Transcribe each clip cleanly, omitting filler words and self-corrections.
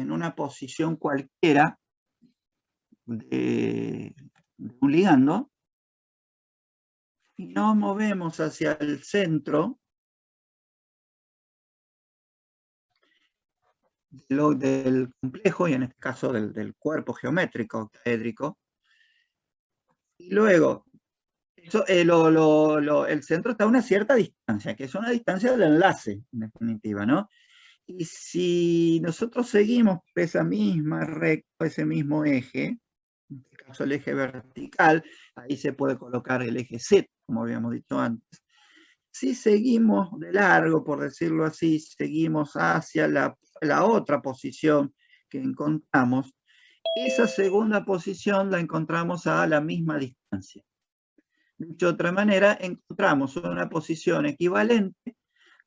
en una posición cualquiera de un ligando, si nos movemos hacia el centro del complejo, y en este caso del cuerpo geométrico octaédrico, y luego el centro está a una cierta distancia, que es una distancia del enlace, en definitiva, ¿no? Y si nosotros seguimos por esa misma recta, ese mismo eje, en este caso el eje vertical, ahí se puede colocar el eje Z, como habíamos dicho antes. Si seguimos de largo, por decirlo así, seguimos hacia la otra posición que encontramos, esa segunda posición la encontramos a la misma distancia. Dicho de otra manera, encontramos una posición equivalente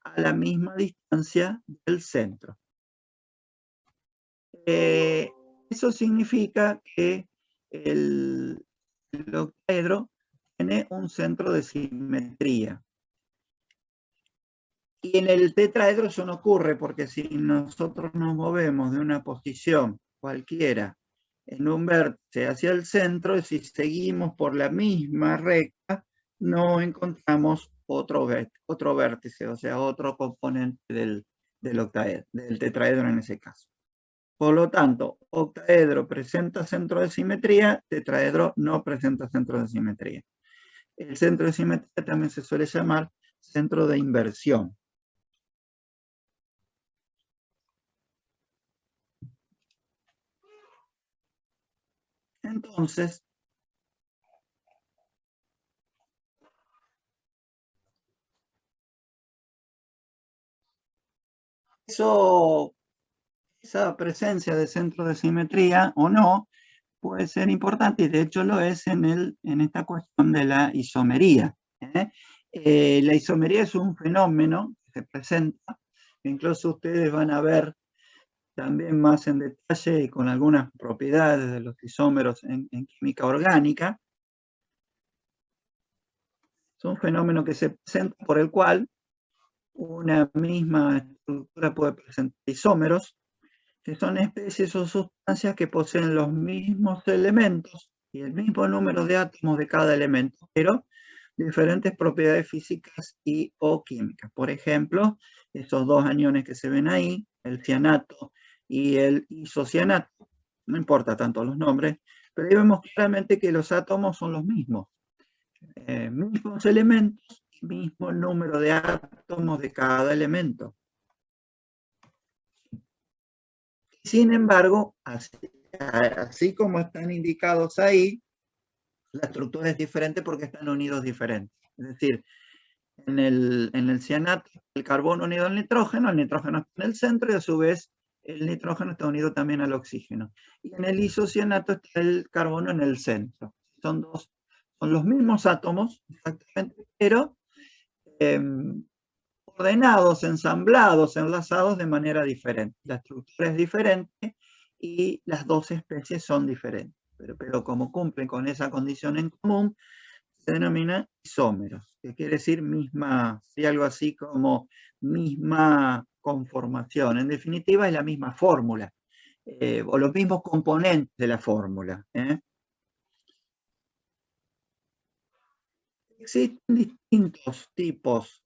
a la misma distancia del centro. Eso significa que el octaedro tiene un centro de simetría. Y en el tetraedro eso no ocurre, porque si nosotros nos movemos de una posición cualquiera en un vértice hacia el centro, si seguimos por la misma recta, no encontramos otro vértice, o sea, otro componente del octaedro, del tetraedro en ese caso. Por lo tanto, octaedro presenta centro de simetría, tetraedro no presenta centro de simetría. El centro de simetría también se suele llamar centro de inversión. Entonces, esa presencia de centro de simetría o no puede ser importante, y de hecho lo es en esta cuestión de la isomería. La isomería es un fenómeno que se presenta, que incluso ustedes van a ver también más en detalle y con algunas propiedades de los isómeros en química orgánica. Es un fenómeno que se presenta por el cual una misma estructura puede presentar isómeros, que son especies o sustancias que poseen los mismos elementos y el mismo número de átomos de cada elemento, pero diferentes propiedades físicas y o químicas. Por ejemplo, estos dos aniones que se ven ahí, el cianato y el isocianato, no importa tanto los nombres, pero ahí vemos claramente que los átomos son los mismos. Mismos elementos, mismo número de átomos de cada elemento. Sin embargo, así como están indicados ahí, la estructura es diferente porque están unidos diferentes. Es decir, en el cianato, el carbono unido al nitrógeno está en el centro y a su vez el nitrógeno está unido también al oxígeno. Y en el isocianato está el carbono en el centro. Son los mismos átomos, exactamente, pero ordenados, ensamblados, enlazados de manera diferente. La estructura es diferente y las dos especies son diferentes. Pero como cumplen con esa condición en común, se denomina isómeros, que quiere decir misma, sí, algo así como misma conformación. En definitiva, es la misma fórmula, o los mismos componentes de la fórmula. Existen distintos tipos,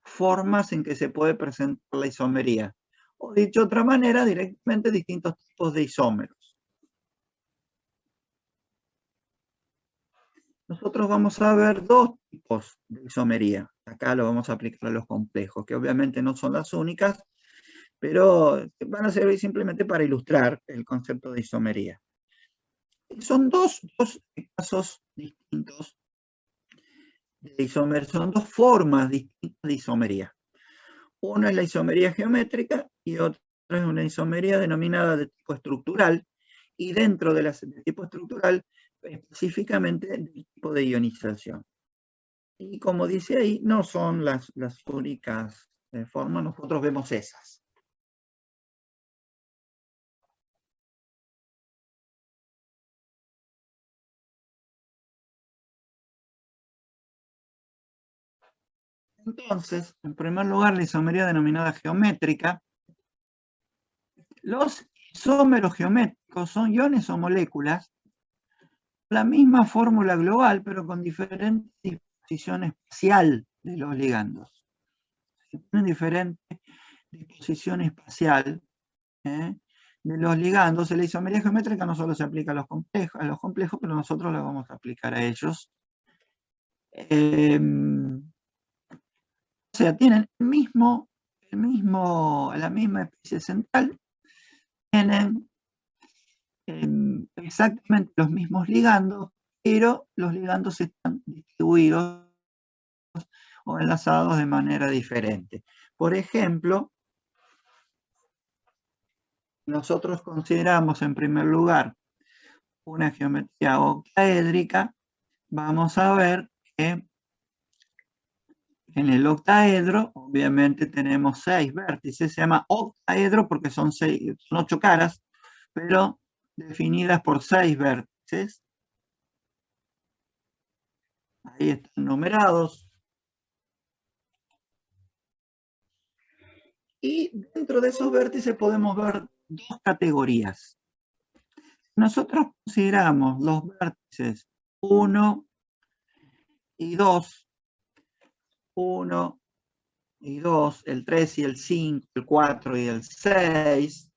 formas en que se puede presentar la isomería. O dicho de otra manera, directamente distintos tipos de isómeros. Nosotros vamos a ver dos tipos de isomería. Acá lo vamos a aplicar a los complejos, que obviamente no son las únicas, pero van a servir simplemente para ilustrar el concepto de isomería. Son dos casos distintos de isomería, son dos formas distintas de isomería. Una es la isomería geométrica y otra es una isomería denominada de tipo estructural, y dentro de tipo estructural, específicamente del tipo de ionización. Y como dice ahí, no son las únicas formas, nosotros vemos esas. Entonces, en primer lugar, la isomería denominada geométrica. Los isómeros geométricos son iones o moléculas, la misma fórmula global, pero con diferente disposición espacial de los ligandos. Tienen diferente disposición espacial de los ligandos. La isomería geométrica no solo se aplica a los complejos, pero nosotros la vamos a aplicar a ellos. O sea, tienen la misma especie central, tienen exactamente los mismos ligandos, pero los ligandos están distribuidos o enlazados de manera diferente. Por ejemplo, nosotros consideramos en primer lugar una geometría octaédrica. Vamos a ver que en el octaedro, obviamente tenemos 6 vértices, se llama octaedro porque son 8 caras, pero definidas por 6 vértices. Ahí están numerados. Y dentro de esos vértices podemos ver 2 categorías. Nosotros consideramos los vértices 1 y 2, 1 y 2, el 3 y el 5, el 4 y el 6.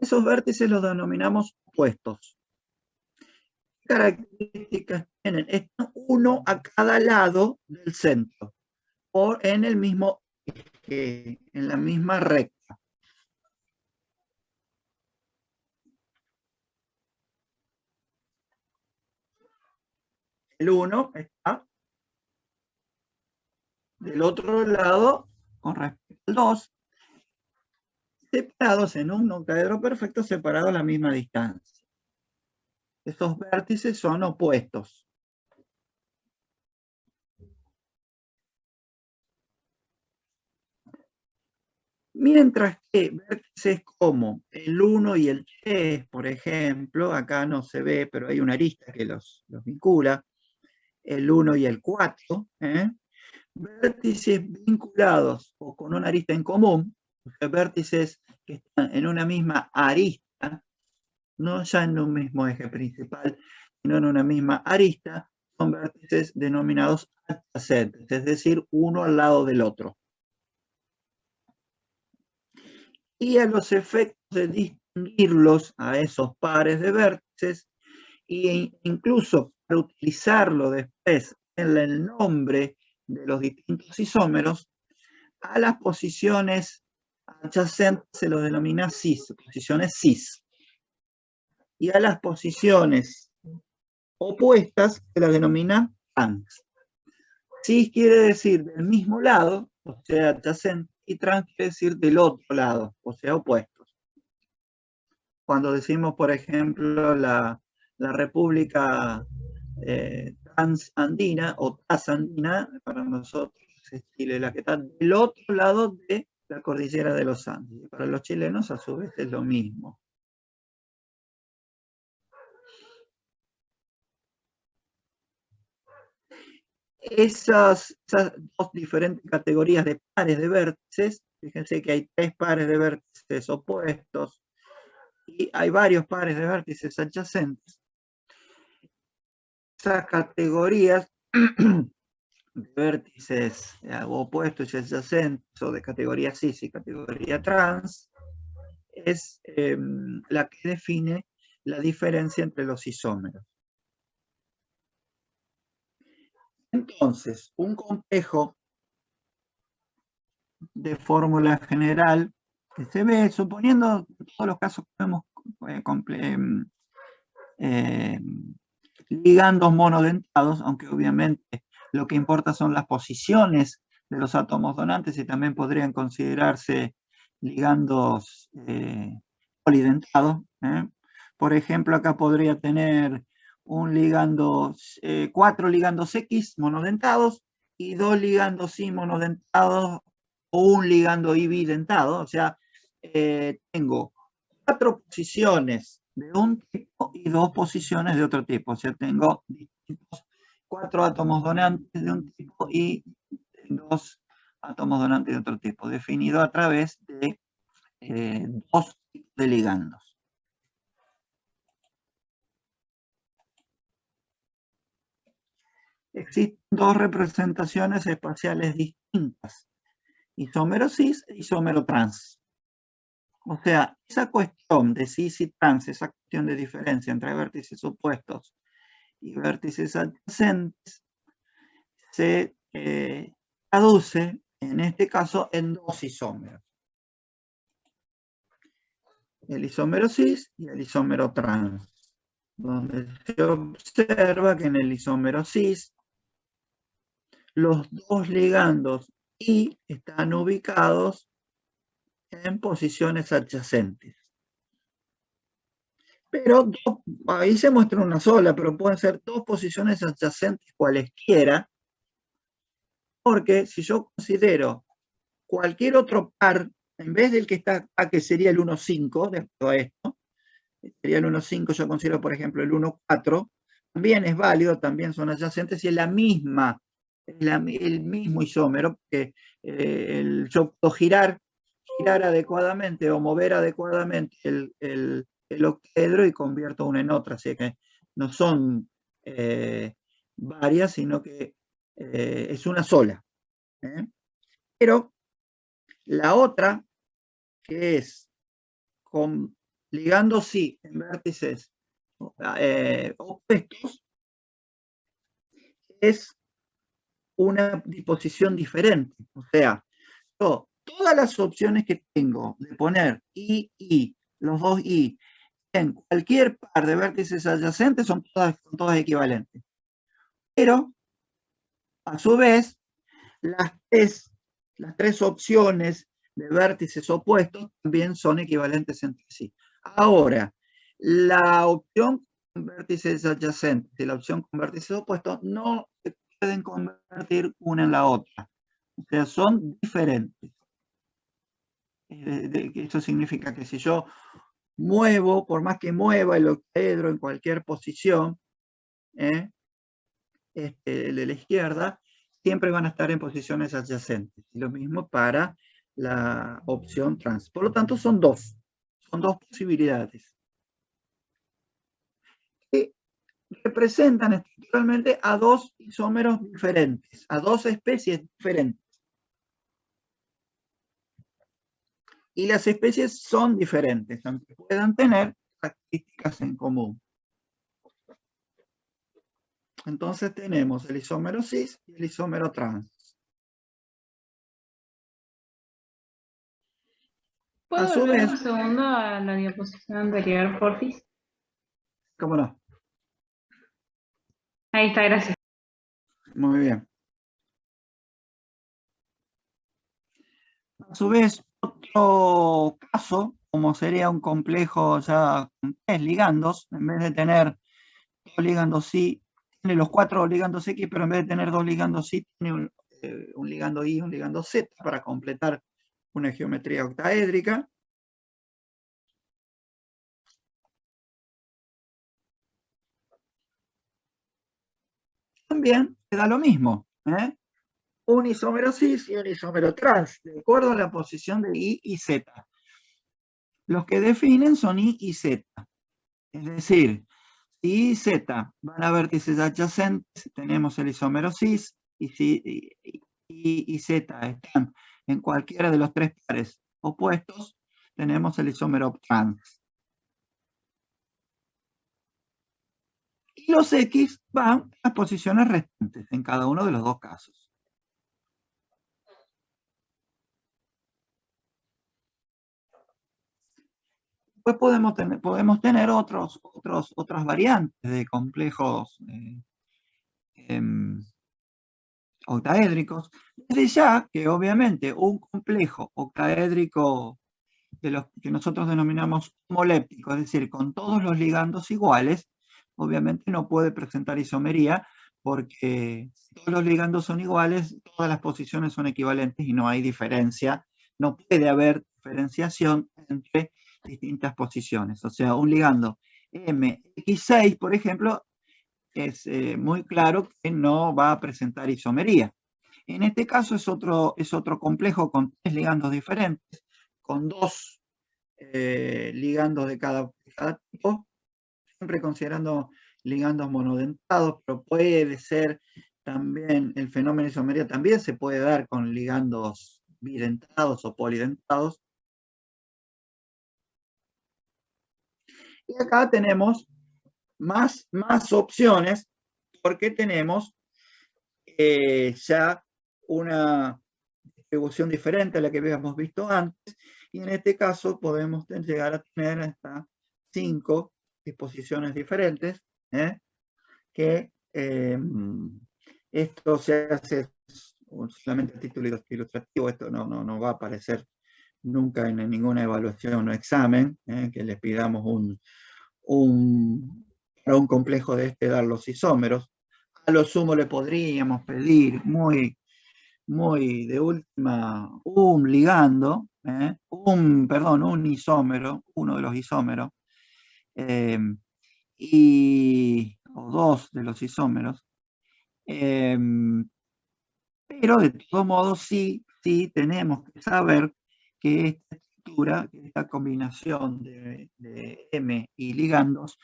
Esos vértices los denominamos opuestos. ¿Qué características tienen? Están uno a cada lado del centro, o en el mismo eje, en la misma recta. El 1 está del otro lado con respecto al 2, separados en un octaedro perfecto, separados a la misma distancia. Estos vértices son opuestos. Mientras que vértices como el 1 y el 3, por ejemplo, acá no se ve, pero hay una arista que los vincula, el 1 y el 4, vértices vinculados o con una arista en común, vértices que están en una misma arista, no ya en un mismo eje principal, sino en una misma arista, son vértices denominados adyacentes, es decir, uno al lado del otro. Y a los efectos de distinguirlos a esos pares de vértices, e incluso para utilizarlo después en el nombre de los distintos isómeros, a las posiciones adyacentes se los denomina cis, posiciones cis. Y a las posiciones opuestas se las denomina trans. Cis quiere decir del mismo lado, o sea, adyacente, y trans quiere decir del otro lado, o sea, opuestos. Cuando decimos, por ejemplo, la República transandina o trasandina, para nosotros es Chile, la que está del otro lado de la cordillera de los Andes. Para los chilenos, a su vez, es lo mismo. Esas 2 diferentes categorías de pares de vértices, fíjense que hay 3 pares de vértices opuestos y hay varios pares de vértices adyacentes. Esas categorías de vértices opuestos y adyacentes, o de categoría cis y categoría trans, es la que define la diferencia entre los isómeros. Entonces, un complejo de fórmula general que se ve, suponiendo todos los casos que vemos ligandos monodentados, aunque obviamente lo que importa son las posiciones de los átomos donantes y también podrían considerarse ligandos polidentados. Por ejemplo, acá podría tener un ligando, 4 ligandos X monodentados y 2 ligandos Y monodentados o un ligando Y bidentado. O sea, tengo 4 posiciones de un tipo y 2 posiciones de otro tipo. O sea, tengo 4 átomos donantes de un tipo y dos átomos donantes de otro tipo, definido a través de dos tipos de ligandos. Existen dos representaciones espaciales distintas, isómero cis e isómero trans. O sea, esa cuestión de cis y trans, esa cuestión de diferencia entre vértices opuestos y vértices adyacentes, se traduce, en este caso, en dos isómeros. El isómero cis y el isómero trans, donde se observa que en el isómero cis los dos ligandos I están ubicados en posiciones adyacentes. Pero ahí se muestra una sola, pero pueden ser dos posiciones adyacentes cualesquiera, porque si yo considero cualquier otro par, en vez del que está acá, que sería el 1,5, de todo esto, sería el 1,5, yo considero, por ejemplo, el 1,4, también es válido, también son adyacentes y es la misma, el mismo isómero, que yo puedo girar adecuadamente o mover adecuadamente el octaedro y convierto una en otra, así que no son varias, sino que es una sola. Pero la otra, que es con ligando sí en vértices opuestos, es una disposición diferente. O sea, yo, todas las opciones que tengo de poner I, los dos I, en cualquier par de vértices adyacentes son todas equivalentes. Pero, a su vez, las tres opciones de vértices opuestos también son equivalentes entre sí. Ahora, la opción con vértices adyacentes y la opción con vértices opuestos no se pueden convertir una en la otra. O sea, son diferentes. Eso significa que si yo muevo, por más que mueva el octaedro en cualquier posición, el de la izquierda, siempre van a estar en posiciones adyacentes. Y lo mismo para la opción trans. Por lo tanto, son dos posibilidades. Que representan estructuralmente a dos isómeros diferentes, a dos especies diferentes. Y las especies son diferentes, aunque puedan tener características en común. Entonces tenemos el isómero cis y el isómero trans. ¿Puedo volver un segundo a la diapositiva anterior, porfis? ¿Cómo no? Ahí está, gracias. Muy bien. A su vez, otro caso, como sería un complejo ya con 3 ligandos, en vez de tener 2 ligandos Y, tiene los 4 ligandos X, pero en vez de tener 2 ligandos Y, tiene un ligando Y y un ligando Z para completar una geometría octaédrica. También se da lo mismo, un isómero cis y un isómero trans, de acuerdo a la posición de I y Z. Los que definen son I y Z. Es decir, si I y Z van a vértices adyacentes, tenemos el isómero cis, y si I y Z están en cualquiera de los tres pares opuestos, tenemos el isómero trans. Y los X van a las posiciones restantes en cada uno de los dos casos. Después podemos tener otras variantes de complejos octaédricos. Desde ya que obviamente un complejo octaédrico de los que nosotros denominamos homoléptico, es decir, con todos los ligandos iguales, obviamente no puede presentar isomería porque si todos los ligandos son iguales, todas las posiciones son equivalentes y no hay diferencia, no puede haber diferenciación entre distintas posiciones. O sea, un ligando MX6, por ejemplo, es muy claro que no va a presentar isomería. En este caso es otro complejo con 3 ligandos diferentes, con 2 ligandos de cada tipo, siempre considerando ligandos monodentados, pero puede ser también, el fenómeno de isomería también se puede dar con ligandos bidentados o polidentados. Y acá tenemos más opciones, porque tenemos ya una distribución diferente a la que habíamos visto antes, y en este caso podemos llegar a tener hasta 5 disposiciones diferentes, que esto se hace solamente a título ilustrativo, esto no va a aparecer nunca en ninguna evaluación o examen, que les pidamos para un complejo de este dar los isómeros. A lo sumo le podríamos pedir muy de última un ligando, un isómero, uno de los isómeros, o 2 de los isómeros, pero de todos modos sí tenemos que saber que esta estructura, esta combinación de M y ligandos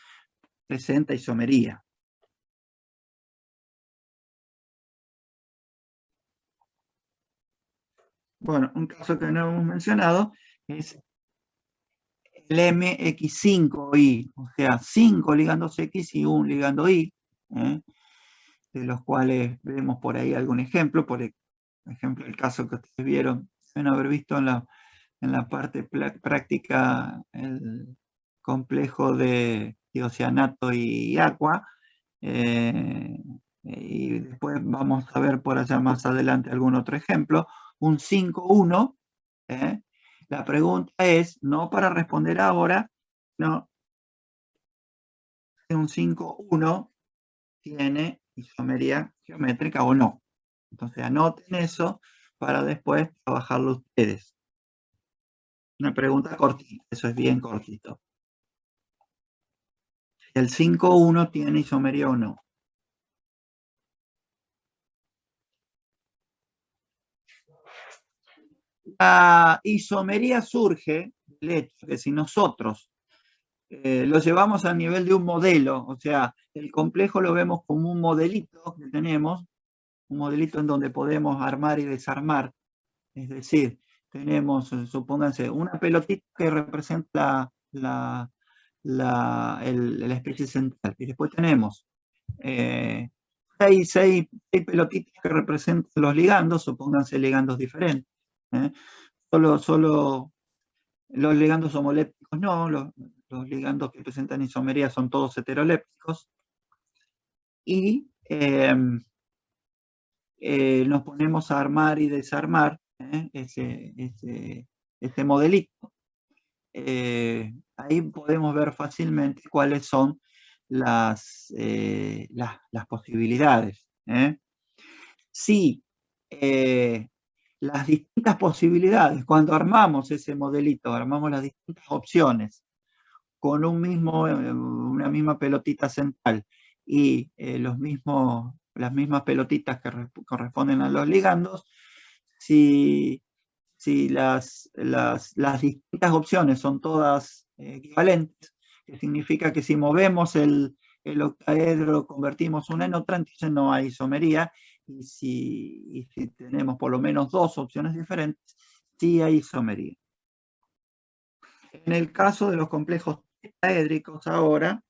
presenta isomería. Bueno, un caso que no hemos mencionado es el MX5Y, o sea, 5 ligandos X y un ligando Y, de los cuales vemos por ahí algún ejemplo. Por ejemplo, el caso que ustedes vieron, deben haber visto en la parte práctica el complejo de tiocianato y agua, y después vamos a ver por allá más adelante algún otro ejemplo, un 5,1. La pregunta es, no para responder ahora, no, si un 5,1 tiene isomería geométrica o no. Entonces anoten eso para después trabajarlo ustedes. Una pregunta cortita, eso es bien cortito. ¿El 5,1 tiene isomería o no? La isomería surge del hecho que si nosotros lo llevamos al nivel de un modelo, o sea, el complejo lo vemos como un modelito que tenemos, un modelito en donde podemos armar y desarmar, es decir, tenemos, supónganse, una pelotita que representa la especie central, y después tenemos 6 pelotitas que representan los ligandos, supónganse ligandos diferentes. Solo los ligandos homolépticos no, los ligandos que presentan isomería son todos heterolépticos. Y nos ponemos a armar y desarmar este modelito. Ahí podemos ver fácilmente cuáles son las posibilidades. Si las distintas posibilidades, cuando armamos ese modelito, armamos las distintas opciones con una misma pelotita central y las mismas pelotitas que corresponden a los ligandos, si las distintas opciones son todas equivalentes, que significa que si movemos el octaedro, convertimos una en otra, entonces no hay isomería, y si tenemos por lo menos 2 opciones diferentes, sí hay isomería. En el caso de los complejos tetraédricos ahora,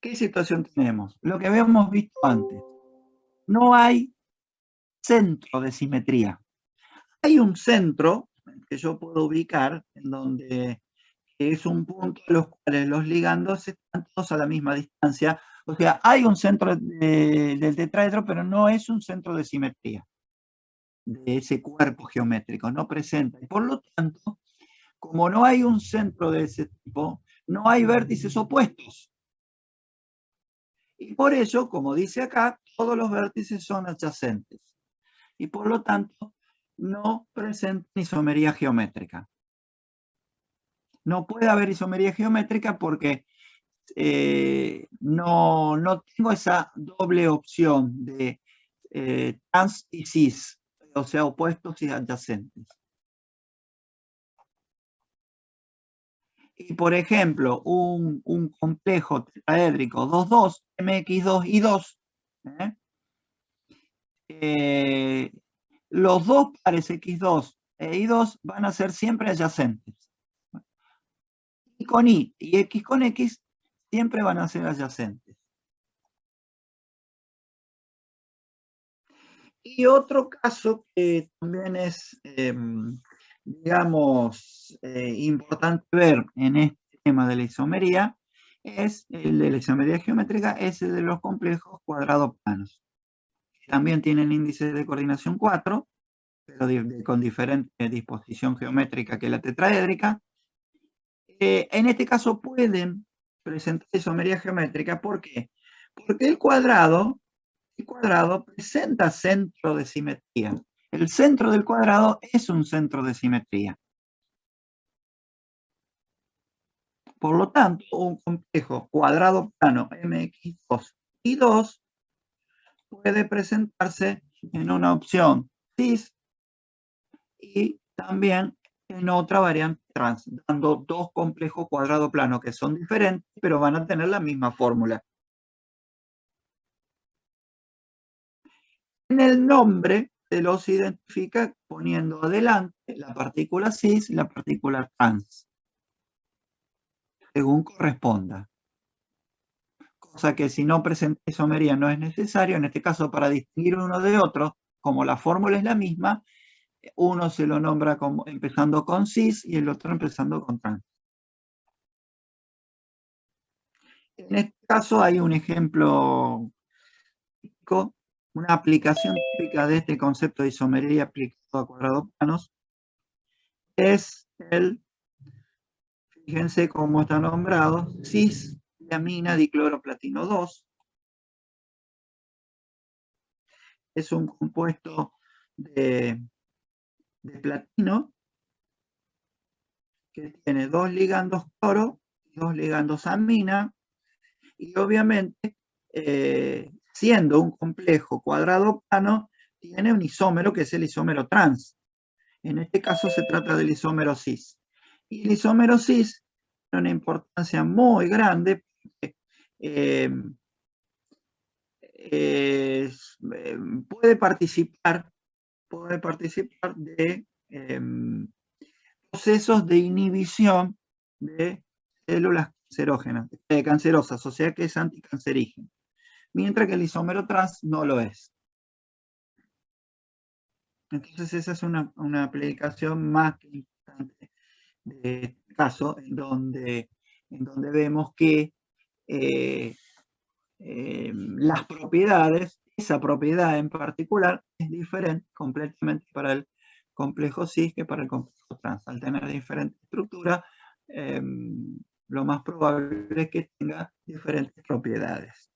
¿qué situación tenemos? Lo que habíamos visto antes. No hay centro de simetría. Hay un centro que yo puedo ubicar en donde es un punto en los cuales los ligandos están todos a la misma distancia. O sea, hay un centro del tetraedro, pero no es un centro de simetría de ese cuerpo geométrico, no presenta. Y por lo tanto, como no hay un centro de ese tipo, no hay vértices opuestos. Y por ello, como dice acá, todos los vértices son adyacentes. Y por lo tanto, no presentan isomería geométrica. No puede haber isomería geométrica porque no tengo esa doble opción de trans y cis, o sea, opuestos y adyacentes. Y por ejemplo, un complejo tetraédrico 2,2, MX2 y 2, los dos pares X2 e Y2 van a ser siempre adyacentes. Y con Y y X con X siempre van a ser adyacentes. Y otro caso que también es, digamos, importante ver en este tema de la isomería, es el de la isomería geométrica, es el de los complejos cuadrados planos. También tienen índice de coordinación 4, pero con diferente disposición geométrica que la tetraédrica. En este caso pueden presentar isomería geométrica. ¿Por qué? Porque el cuadrado presenta centro de simetría. El centro del cuadrado es un centro de simetría. Por lo tanto, un complejo cuadrado plano MX2 y 2 puede presentarse en una opción cis y también en otra variante trans, dando dos complejos cuadrado plano que son diferentes, pero van a tener la misma fórmula. En el nombre se los identifica poniendo adelante la partícula cis y la partícula trans, según corresponda. Cosa que si no presenta isomería no es necesario. En este caso, para distinguir uno de otro, como la fórmula es la misma, uno se lo nombra como empezando con cis y el otro empezando con trans. En este caso hay un ejemplo típico, una aplicación típica de este concepto de isomería aplicado a cuadrados planos, es el, fíjense cómo está nombrado, cis-diamina dicloroplatino 2. Es un compuesto de platino que tiene 2 ligandos cloro y 2 ligandos amina, y obviamente, siendo un complejo cuadrado plano, tiene un isómero que es el isómero trans. En este caso se trata del isómero cis. Y el isómero cis tiene una importancia muy grande porque puede participar de procesos de inhibición de células cancerosas, o sea que es anticancerígeno, mientras que el isómero trans no lo es. Entonces esa es una aplicación más que importante de este caso, en donde vemos que las propiedades, esa propiedad en particular, es diferente completamente para el complejo cis que para el complejo trans. Al tener diferente estructura, lo más probable es que tenga diferentes propiedades.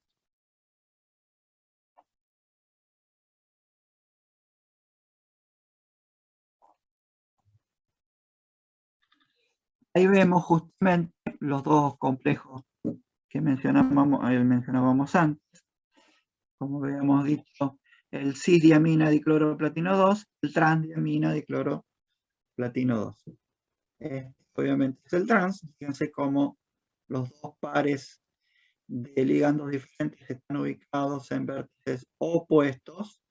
Ahí vemos justamente los dos complejos que mencionábamos antes. Como habíamos dicho, el cis-diamina dicloroplatino 2, el trans-diamina dicloroplatino 2. Obviamente es el trans. Fíjense cómo los dos pares de ligandos diferentes están ubicados en vértices opuestos,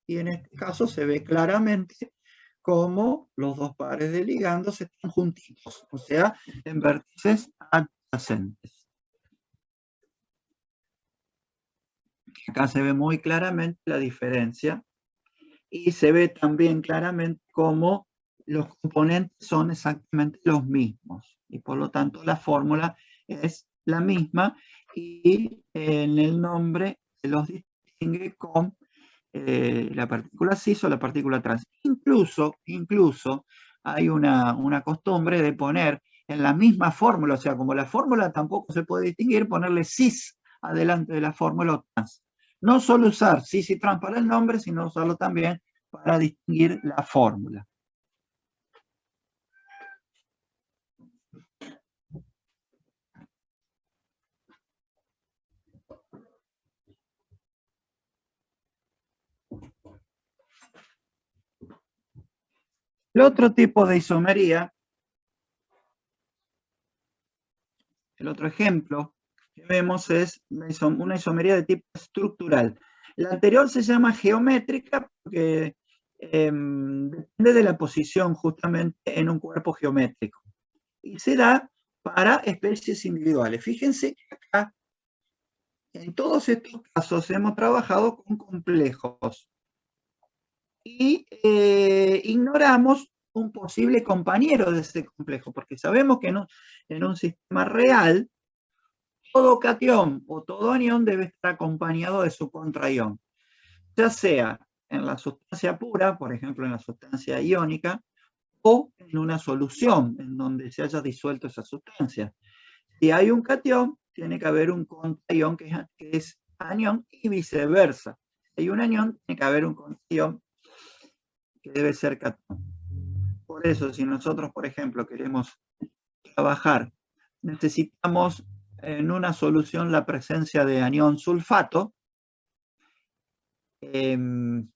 y en este caso se ve claramente cómo los dos pares de ligandos están juntitos, o sea, en vértices adyacentes. Acá se ve muy claramente la diferencia, y se ve también claramente cómo los componentes son exactamente los mismos, y por lo tanto la fórmula es la misma, y en el nombre se los distingue con la partícula cis o la partícula trans. Incluso hay una costumbre de poner en la misma fórmula, o sea, como la fórmula tampoco se puede distinguir, ponerle cis adelante de la fórmula o trans. No solo usar cis y trans para el nombre, sino usarlo también para distinguir la fórmula. El otro tipo de isomería, el otro ejemplo que vemos es una isomería de tipo estructural. La anterior se llama geométrica porque depende de la posición justamente en un cuerpo geométrico. Y se da para especies individuales. Fíjense que acá, en todos estos casos, hemos trabajado con complejos. Y ignoramos un posible compañero de ese complejo, porque sabemos que en un sistema real, todo catión o todo anión debe estar acompañado de su contraión, ya sea en la sustancia pura, por ejemplo en la sustancia iónica, o en una solución en donde se haya disuelto esa sustancia. Si hay un catión, tiene que haber un contraión que es anión y viceversa. Si hay un anión, tiene que haber un contraión que debe ser catión. Por eso, si nosotros, por ejemplo, queremos trabajar, necesitamos en una solución la presencia de anión sulfato. En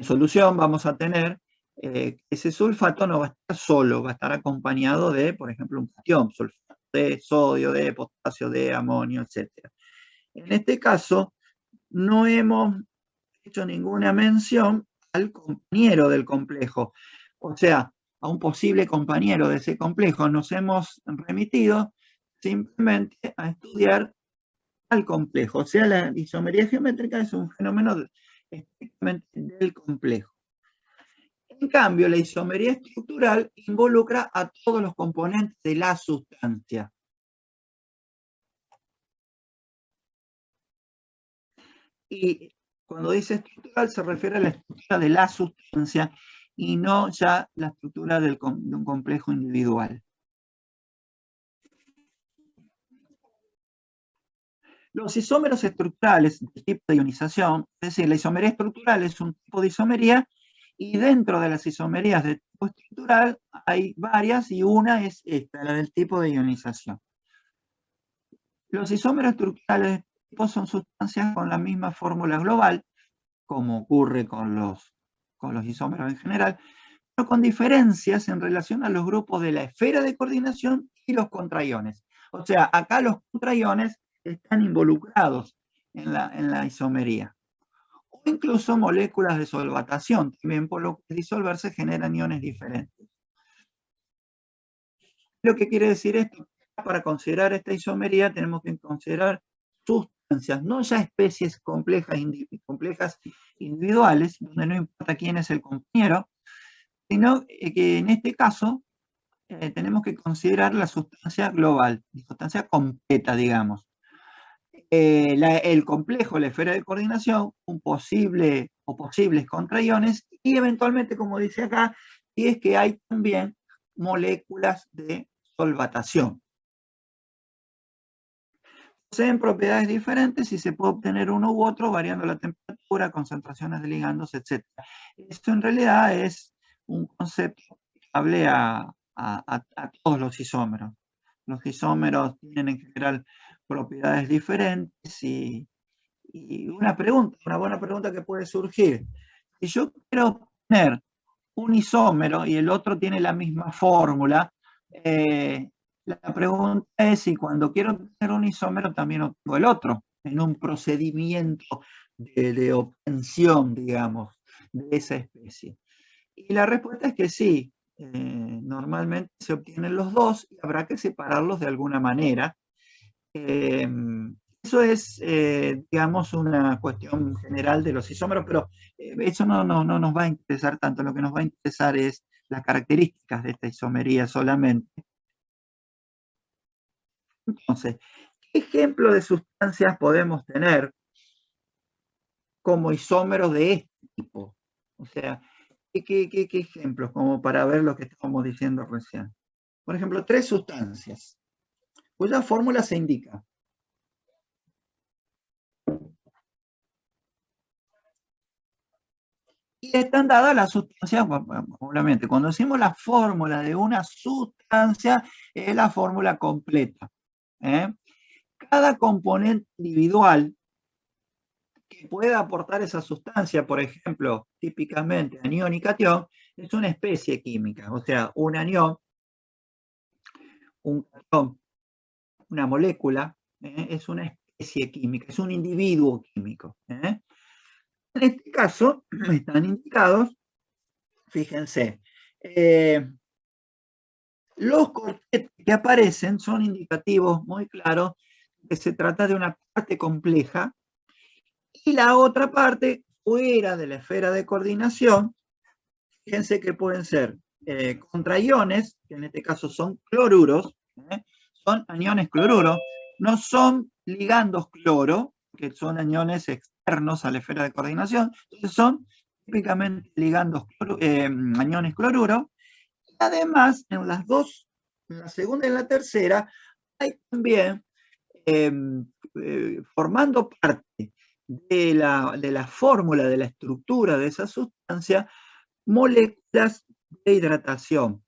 solución vamos a tener ese sulfato no va a estar solo, va a estar acompañado de, por ejemplo, un catión, sulfato de sodio, de potasio, de amonio, etc. En este caso, no hemos hecho ninguna mención al compañero del complejo. O sea, a un posible compañero de ese complejo nos hemos remitido simplemente a estudiar al complejo. O sea, la isomería geométrica es un fenómeno estrictamente del complejo. En cambio, la isomería estructural involucra a todos los componentes de la sustancia. Y cuando dice estructural se refiere a la estructura de la sustancia y no ya la estructura de un complejo individual. Los isómeros estructurales del tipo de ionización, es decir, la isomería estructural es un tipo de isomería y dentro de las isomerías de tipo estructural hay varias y una es esta, la del tipo de ionización. Los isómeros estructurales de este tipo son sustancias con la misma fórmula global, como ocurre con los isómeros en general, pero con diferencias en relación a los grupos de la esfera de coordinación y los contraiones. O sea, acá los contraiones están involucrados en la isomería. O incluso moléculas de solvatación, también por lo que disolverse generan iones diferentes. Lo que quiere decir esto, para considerar esta isomería tenemos que considerar sustancias, no ya especies complejas individuales, donde no importa quién es el compañero, sino que en este caso tenemos que considerar la sustancia global, la sustancia completa, digamos. El complejo, la esfera de coordinación, un posible o posibles contraiones, y eventualmente, como dice acá, si es que hay también moléculas de solvatación. Poseen propiedades diferentes y se puede obtener uno u otro variando la temperatura, concentraciones de ligandos, etc. Esto en realidad es un concepto aplicable a todos los isómeros. Los isómeros tienen en general propiedades diferentes y una buena pregunta que puede surgir. Si yo quiero obtener un isómero y el otro tiene la misma fórmula, la pregunta es si cuando quiero obtener un isómero también obtengo el otro, en un procedimiento de obtención, digamos, de esa especie. Y la respuesta es que sí, normalmente se obtienen los dos y habrá que separarlos de alguna manera. Eso es, digamos, una cuestión general de los isómeros, pero eso no nos va a interesar tanto. Lo que nos va a interesar es las características de esta isomería solamente. Entonces, ¿qué ejemplo de sustancias podemos tener como isómeros de este tipo? O sea, ¿qué ejemplos como para ver lo que estábamos diciendo recién? Por ejemplo, 3 sustancias, cuya fórmula se indica. Y están dadas las sustancias, obviamente, cuando decimos la fórmula de una sustancia, es la fórmula completa. Cada componente individual que pueda aportar esa sustancia, por ejemplo, típicamente anión y catión, es una especie química, o sea, un anión, un catión, una molécula, es una especie química, es un individuo químico. En este caso, están indicados, fíjense, los corchetes que aparecen son indicativos muy claros que se trata de una parte compleja y la otra parte fuera de la esfera de coordinación. Fíjense que pueden ser contraiones, que en este caso son cloruros, son aniones cloruros, no son ligandos cloro, que son aniones externos a la esfera de coordinación, entonces son típicamente ligandos aniones cloruros. Y además, en las dos, en la segunda y en la tercera, hay también, formando parte de la fórmula, de la estructura de esa sustancia, moléculas de hidratación,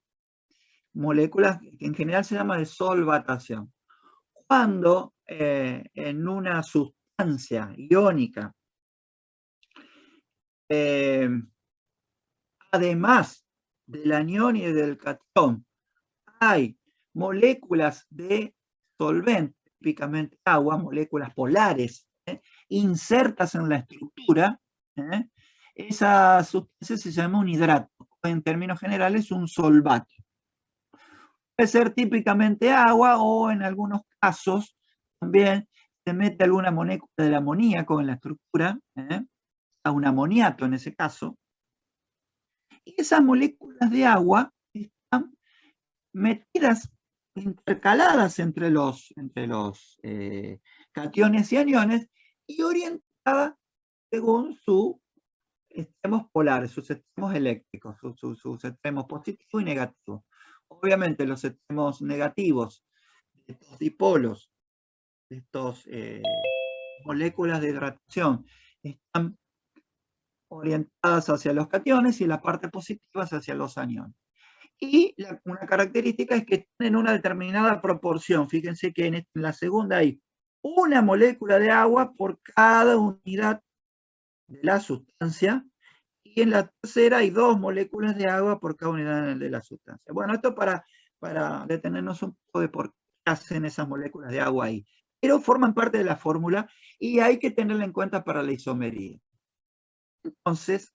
moléculas que en general se llama de solvatación. Cuando en una sustancia iónica, además del anión y del catión, hay moléculas de solvente, típicamente agua, moléculas polares, insertas en la estructura, esa sustancia se llama un hidrato, en términos generales un solvato. Puede ser típicamente agua o en algunos casos también se mete alguna molécula del amoníaco en la estructura, a un amoniato en ese caso, y esas moléculas de agua están metidas, intercaladas entre los cationes y aniones y orientadas según sus extremos polares, sus extremos eléctricos, sus extremos positivos y negativos. Obviamente los extremos negativos de estos dipolos, de estas moléculas de hidratación, están orientadas hacia los cationes y la parte positiva hacia los aniones. Y una característica es que tienen una determinada proporción. Fíjense que en la segunda hay una molécula de agua por cada unidad de la sustancia, y en la tercera hay 2 moléculas de agua por cada unidad de la sustancia. Bueno, esto para detenernos un poco de por qué hacen esas moléculas de agua ahí. Pero forman parte de la fórmula y hay que tenerla en cuenta para la isomería. Entonces,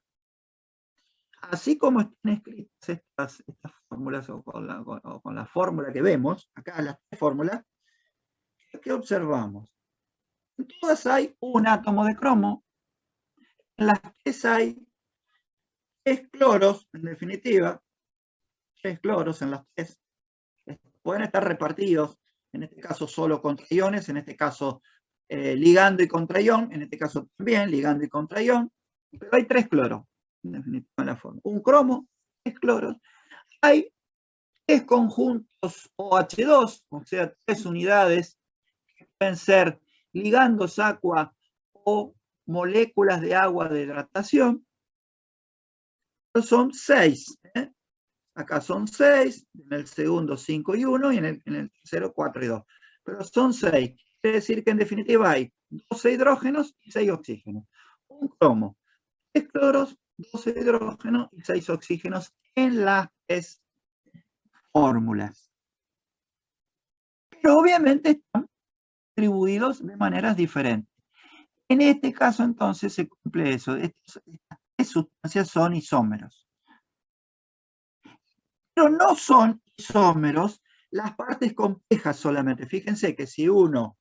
así como están escritas estas fórmulas o con la fórmula que vemos, acá las 3 fórmulas, ¿qué observamos? En todas hay un átomo de cromo, en las 3 hay 3 cloros, en definitiva, 3 cloros en las 3. Pueden estar repartidos, en este caso solo contraiones, en este caso ligando y contraión, en este caso también ligando y contraión, pero hay 3 cloros, en definitiva, en la fórmula. Un cromo, 3 cloros. Hay 3 conjuntos OH2, o sea, 3 unidades que pueden ser ligandos aqua o moléculas de agua de hidratación. Son 6. Acá son 6, en el segundo 5 y 1, y en el tercero 4 y 2. Pero son 6. Quiere decir que en definitiva hay 12 hidrógenos y 6 oxígenos. Un cromo, 3 cloros, 12 hidrógenos y 6 oxígenos en las 3 fórmulas. Pero obviamente están distribuidos de maneras diferentes. En este caso, entonces, se cumple eso. Estas 3 sustancias son isómeros. Pero no son isómeros las partes complejas solamente. Fíjense que si uno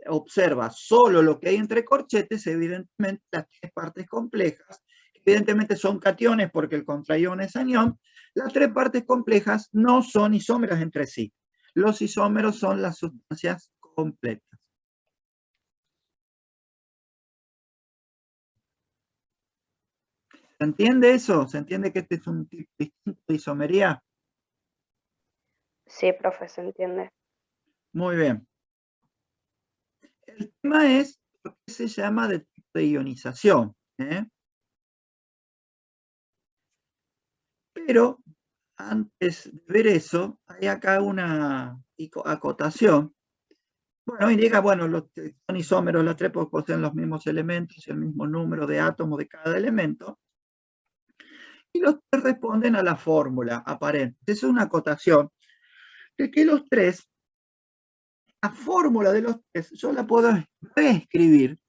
observa solo lo que hay entre corchetes, evidentemente las 3 partes complejas, evidentemente son cationes porque el contraión es anión, las 3 partes complejas no son isómeras entre sí. Los isómeros son las sustancias completas. ¿Se entiende eso? ¿Se entiende que este es un tipo distinto de isomería? Sí, profe, se entiende. Muy bien. El tema es por qué se llama de tipo de ionización. Pero antes de ver eso, hay acá una acotación. Bueno, indica, bueno, son isómeros, las 3 poseen los mismos elementos y el mismo número de átomos de cada elemento. y los tres responden a la fórmula aparente. Esa es una acotación de que los tres, la fórmula de los tres, yo la puedo reescribir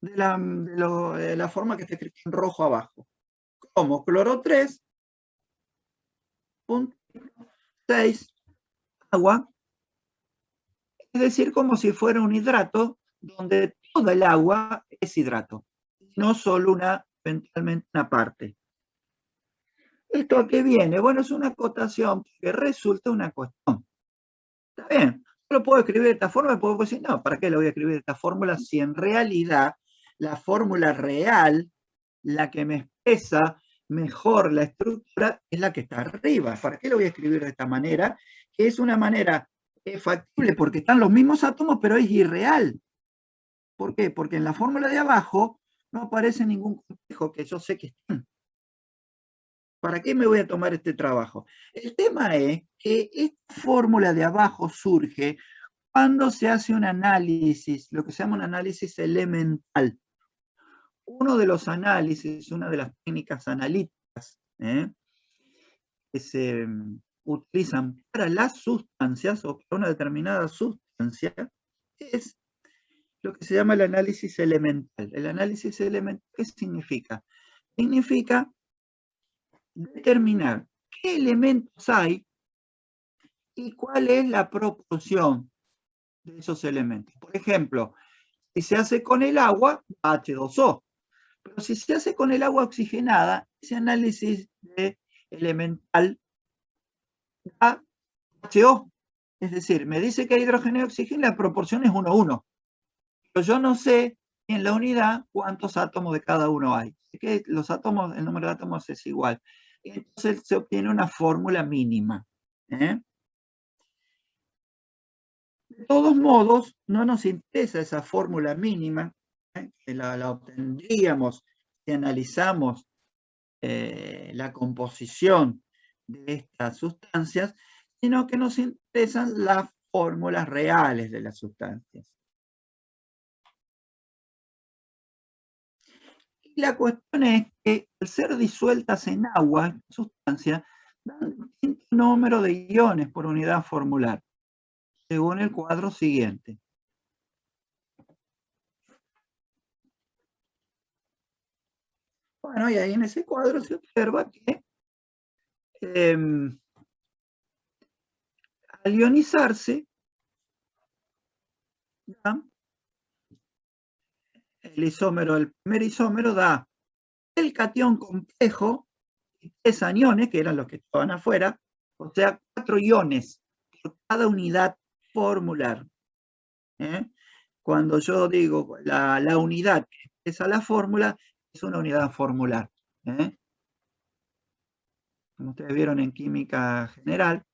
de la forma que está escrita en rojo abajo. Como cloro 3, 6, agua, es decir, como si fuera un hidrato, donde toda el agua es hidrato, no solo eventualmente una parte. ¿Esto a qué viene? Bueno, es una acotación que resulta una cuestión. Está bien, yo lo puedo escribir de esta forma y puedo decir, no, ¿para qué lo voy a escribir de esta fórmula si en realidad la fórmula real, la que me expresa mejor la estructura, es la que está arriba? ¿Para qué lo voy a escribir de esta manera? Que es una manera factible porque están los mismos átomos, pero es irreal. ¿Por qué? Porque en la fórmula de abajo no aparece ningún complejo que yo sé que están. ¿Para qué me voy a tomar este trabajo? El tema es que esta fórmula de abajo surge cuando se hace un análisis, lo que se llama un análisis elemental. Uno de los análisis, una de las técnicas analíticas que se utilizan para las sustancias o para una determinada sustancia es lo que se llama el análisis elemental. El análisis elemental, ¿qué significa? Significa determinar qué elementos hay y cuál es la proporción de esos elementos. Por ejemplo, si se hace con el agua, H2O. Pero si se hace con el agua oxigenada, ese análisis de elemental da HO. Es decir, me dice que hay hidrógeno y oxígeno y la proporción es 1:1. Pero yo no sé en la unidad cuántos átomos de cada uno hay. Así que los átomos, el número de átomos es igual. Entonces se obtiene una fórmula mínima. De todos modos, no nos interesa esa fórmula mínima, que la obtendríamos si analizamos la composición de estas sustancias, sino que nos interesan las fórmulas reales de las sustancias. Y la cuestión es que al ser disueltas en agua, sustancias, dan distinto número de iones por unidad formular, según el cuadro siguiente. Bueno, y ahí en ese cuadro se observa que al ionizarse, ¿ya? El primer isómero da el catión complejo y 3 aniones, que eran los que estaban afuera, o sea, 4 iones por cada unidad formular. Cuando yo digo la unidad que expresa la fórmula, es una unidad formular. Como ustedes vieron en química general,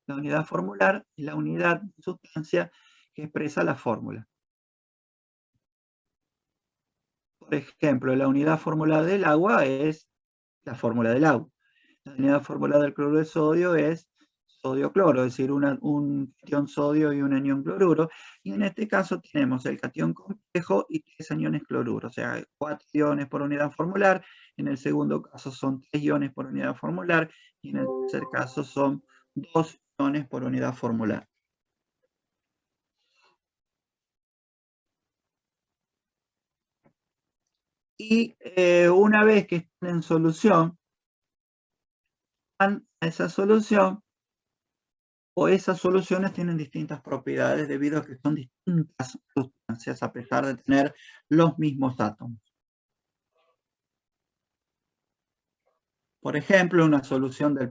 la unidad formular es la unidad de sustancia que expresa la fórmula. Por ejemplo, la unidad formular del agua es la fórmula del agua. La unidad formular del cloruro de sodio es sodio-cloro, es decir, un catión sodio y un anión cloruro. Y en este caso tenemos el catión complejo y 3 aniones cloruro, o sea, 4 iones por unidad formular. En el segundo caso son 3 iones por unidad formular. Y en el tercer caso son 2 iones por unidad formular. Y una vez que están en solución, van a esa solución, o esas soluciones tienen distintas propiedades debido a que son distintas sustancias a pesar de tener los mismos átomos. Por ejemplo, una solución de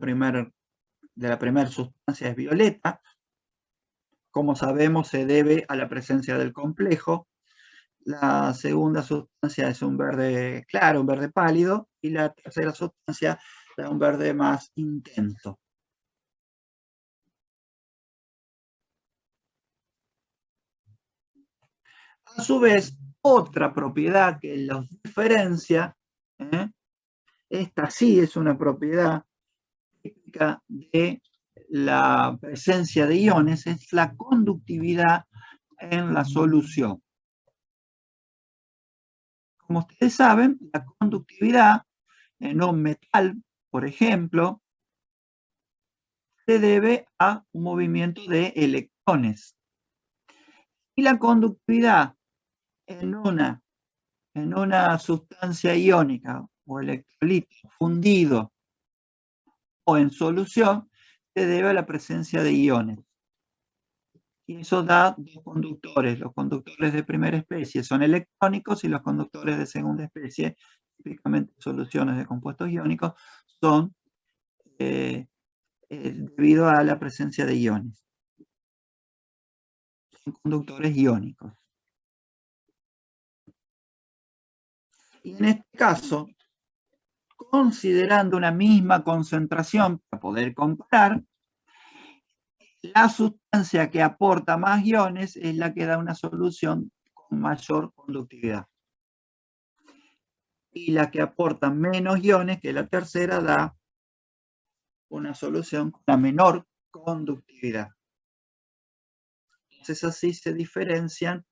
la primera sustancia es violeta. Como sabemos, se debe a la presencia del complejo. La segunda sustancia es un verde claro, un verde pálido, y la tercera sustancia da un verde más intenso. A su vez, otra propiedad que los diferencia, esta sí es una propiedad típica de la presencia de iones, es la conductividad en la solución. Como ustedes saben, la conductividad en un metal, por ejemplo, se debe a un movimiento de electrones. Y la conductividad en una sustancia iónica o electrolito fundido o en solución se debe a la presencia de iones. Y eso da dos conductores. Los conductores de primera especie son electrónicos y los conductores de segunda especie, típicamente soluciones de compuestos iónicos, son debido a la presencia de iones. Son conductores iónicos. Y en este caso, considerando una misma concentración para poder comparar, la sustancia que aporta más iones es la que da una solución con mayor conductividad. Y la que aporta menos iones, que es la tercera, da una solución con la menor conductividad. Entonces así se diferencian,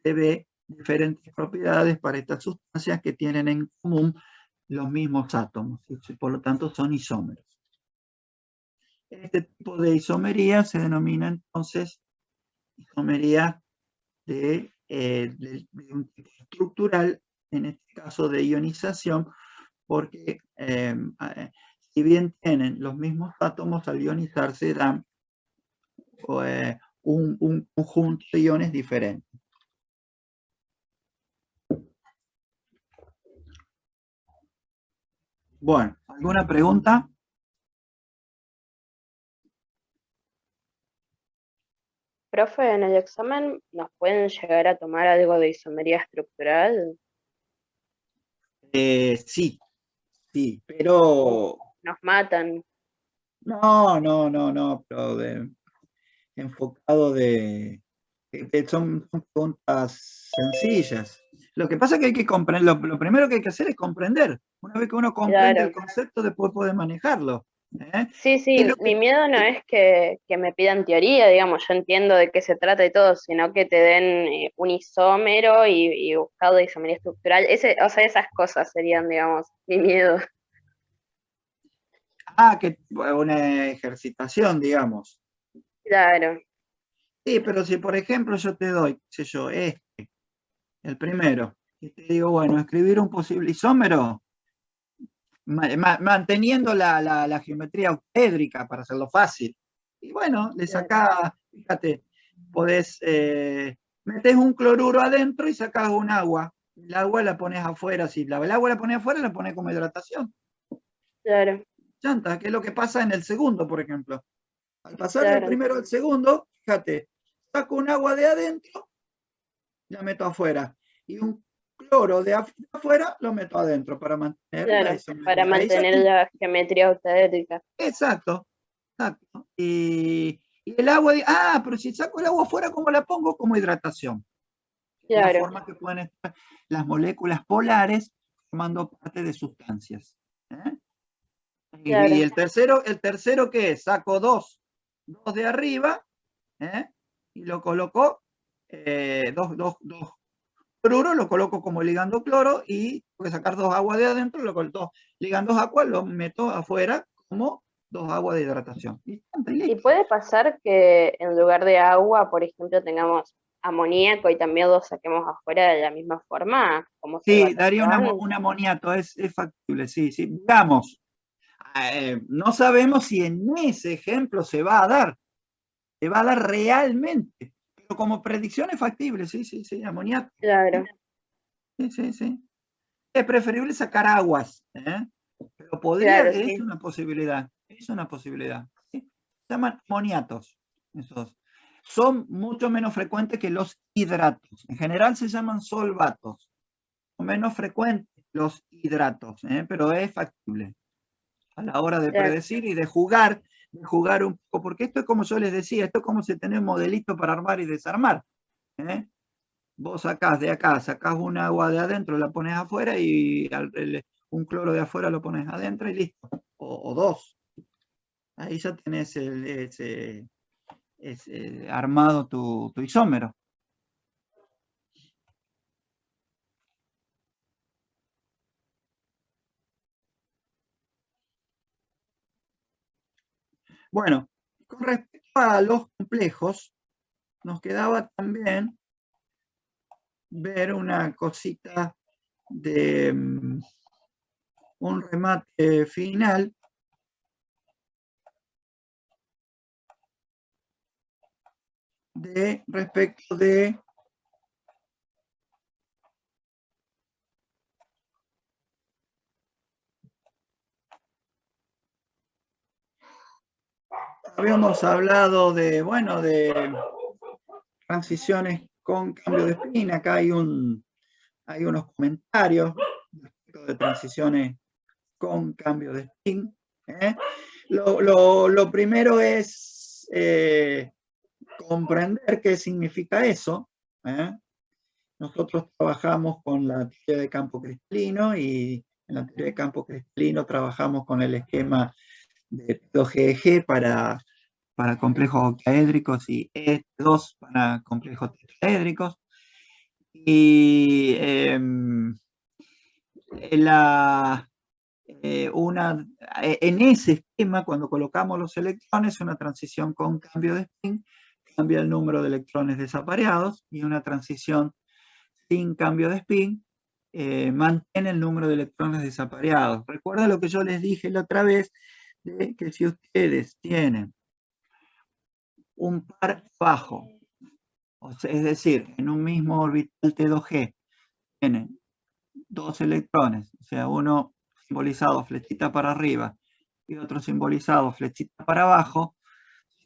se ve diferentes propiedades para estas sustancias que tienen en común los mismos átomos, y por lo tanto son isómeros. Este tipo de isomería se denomina entonces isomería de un tipo estructural, en este caso de ionización, porque si bien tienen los mismos átomos, al ionizarse dan un conjunto de iones diferentes. Bueno, ¿alguna pregunta? Profe, en el examen nos pueden llegar a tomar algo de isomería estructural. Sí, pero Nos matan. no, pero enfocado son preguntas sencillas. Lo que pasa es que hay que comprender, lo primero que hay que hacer es comprender. Una vez que uno comprende el concepto, después puede manejarlo. Sí, mi miedo no es que me pidan teoría, digamos, yo entiendo de qué se trata y todo, sino que te den un isómero y buscado de isomería estructural. O sea, esas cosas serían, digamos, mi miedo. Que una ejercitación, digamos. Claro. Sí, pero si por ejemplo yo te doy, qué sé yo, el primero, y te digo, bueno, escribir un posible isómero, manteniendo la geometría octaédrica para hacerlo fácil. Y bueno, le sacás, fíjate, podés, metés un cloruro adentro y sacás un agua. El agua la pones afuera, si el agua la pones afuera, la pones como hidratación. Claro. Chanta, que es lo que pasa en el segundo, por ejemplo. Al pasar del primero al segundo, fíjate, saco un agua de adentro, la meto afuera. Y un cloro de afuera lo meto adentro para mantener la isomería. Para mantener la geometría octaédrica. Exacto. Y el agua, pero si saco el agua afuera, ¿cómo la pongo? Como hidratación. La forma que pueden estar las moléculas polares formando parte de sustancias. Y el tercero, ¿qué es? Saco dos de arriba, y lo coloco, dos cloro, lo coloco como ligando cloro, y voy a sacar dos aguas de adentro, dos ligandos agua, lo meto afuera como dos aguas de hidratación. Y puede pasar que en lugar de agua, por ejemplo, tengamos amoníaco y también lo saquemos afuera de la misma forma. Como sí, daría un amoniato, es factible, sí. Digamos, no sabemos si en ese ejemplo se va a dar realmente, pero como predicción es factible, sí, amoniato. Claro. Sí. Es preferible sacar aguas, pero podría, es una posibilidad, ¿sí? Se llaman amoniatos, esos. Son mucho menos frecuentes que los hidratos. En general se llaman solvatos. Son menos frecuentes los hidratos, pero es factible a la hora de predecir y de jugar un poco, porque esto es como yo les decía, esto es como si tenés un modelito para armar y desarmar. Vos sacás de acá, sacás un agua de adentro, la pones afuera, y un cloro de afuera lo pones adentro y listo. O dos. Ahí ya tenés armado tu isómero. Bueno, con respecto a los complejos, nos quedaba también ver una cosita de un remate final respecto de habíamos hablado de, bueno, de transiciones con cambio de spin. Acá hay unos comentarios respecto de transiciones con cambio de spin. Lo primero es comprender qué significa eso. Nosotros trabajamos con la teoría de campo cristalino y en la teoría de campo cristalino trabajamos con el esquema de P2GEG para complejos octaédricos y E2 para complejos tetraédricos. Y en ese esquema, cuando colocamos los electrones, una transición con cambio de spin cambia el número de electrones desapareados, y una transición sin cambio de spin mantiene el número de electrones desapareados. Recuerda lo que yo les dije la otra vez, de que si ustedes tienen un par bajo, es decir, en un mismo orbital T2G, tienen dos electrones, o sea, uno simbolizado flechita para arriba y otro simbolizado flechita para abajo,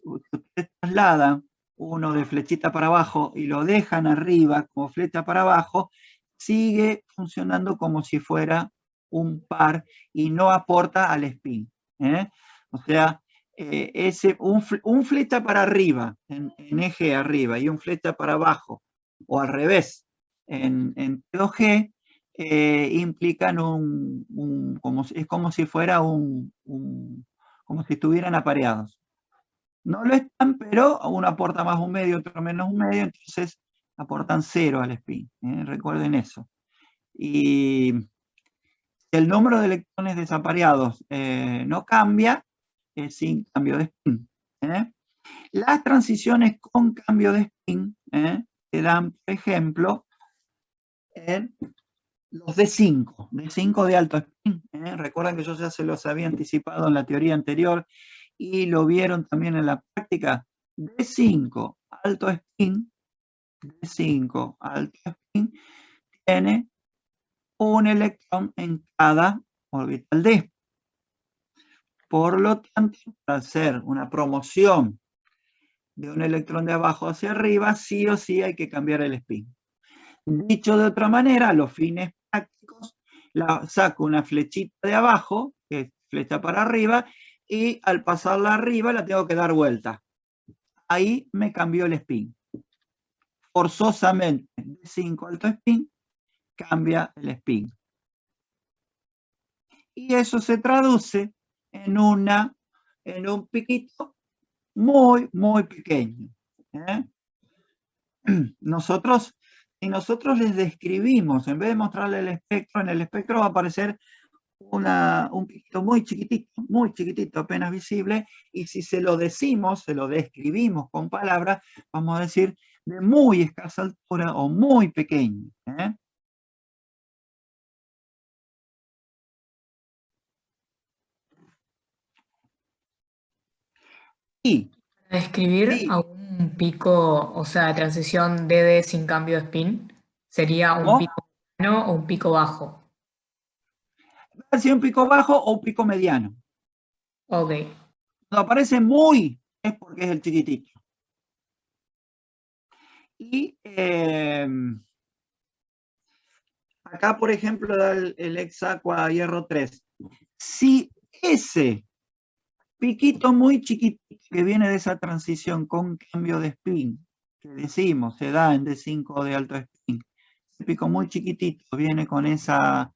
ustedes trasladan uno de flechita para abajo y lo dejan arriba como flecha para abajo, sigue funcionando como si fuera un par y no aporta al spin. O sea, un flecha para arriba, en eje arriba, y un flecha para abajo, o al revés, en T2G, implican es como si fuera como si estuvieran apareados. No lo están, pero uno aporta más un medio, otro menos un medio, entonces aportan 0 al spin. Recuerden eso. Y el número de electrones desapareados no cambia sin cambio de spin. Las transiciones con cambio de spin se dan, por ejemplo, en los D5 de alto spin. Recuerdan que yo ya se los había anticipado en la teoría anterior y lo vieron también en la práctica. D5 alto spin, D5 alto spin, tiene un electrón en cada orbital D. Por lo tanto, para hacer una promoción de un electrón de abajo hacia arriba, sí o sí hay que cambiar el spin. Dicho de otra manera, a los fines prácticos, saco una flechita de abajo, que es flecha para arriba, y al pasarla arriba la tengo que dar vuelta. Ahí me cambió el spin. Forzosamente, de 5 alto spin, cambia el spin. Y eso se traduce en un piquito muy, muy pequeño. Si nosotros les describimos, en vez de mostrarle el espectro, en el espectro va a aparecer un piquito muy chiquitito, apenas visible, y si se lo decimos, se lo describimos con palabras, vamos a decir de muy escasa altura o muy pequeño. Y Para describir a un pico, o sea, transición DD sin cambio de spin, ¿sería un pico mediano o un pico bajo? Va a ser un pico bajo o un pico mediano. Ok. Cuando aparece muy, es porque es el chiquitito. Y acá, por ejemplo, da el Ex-Aqua Hierro 3. Si ese piquito muy chiquitito que viene de esa transición con cambio de spin, que decimos, se da en D5 de alto spin, ese pico muy chiquitito viene con esa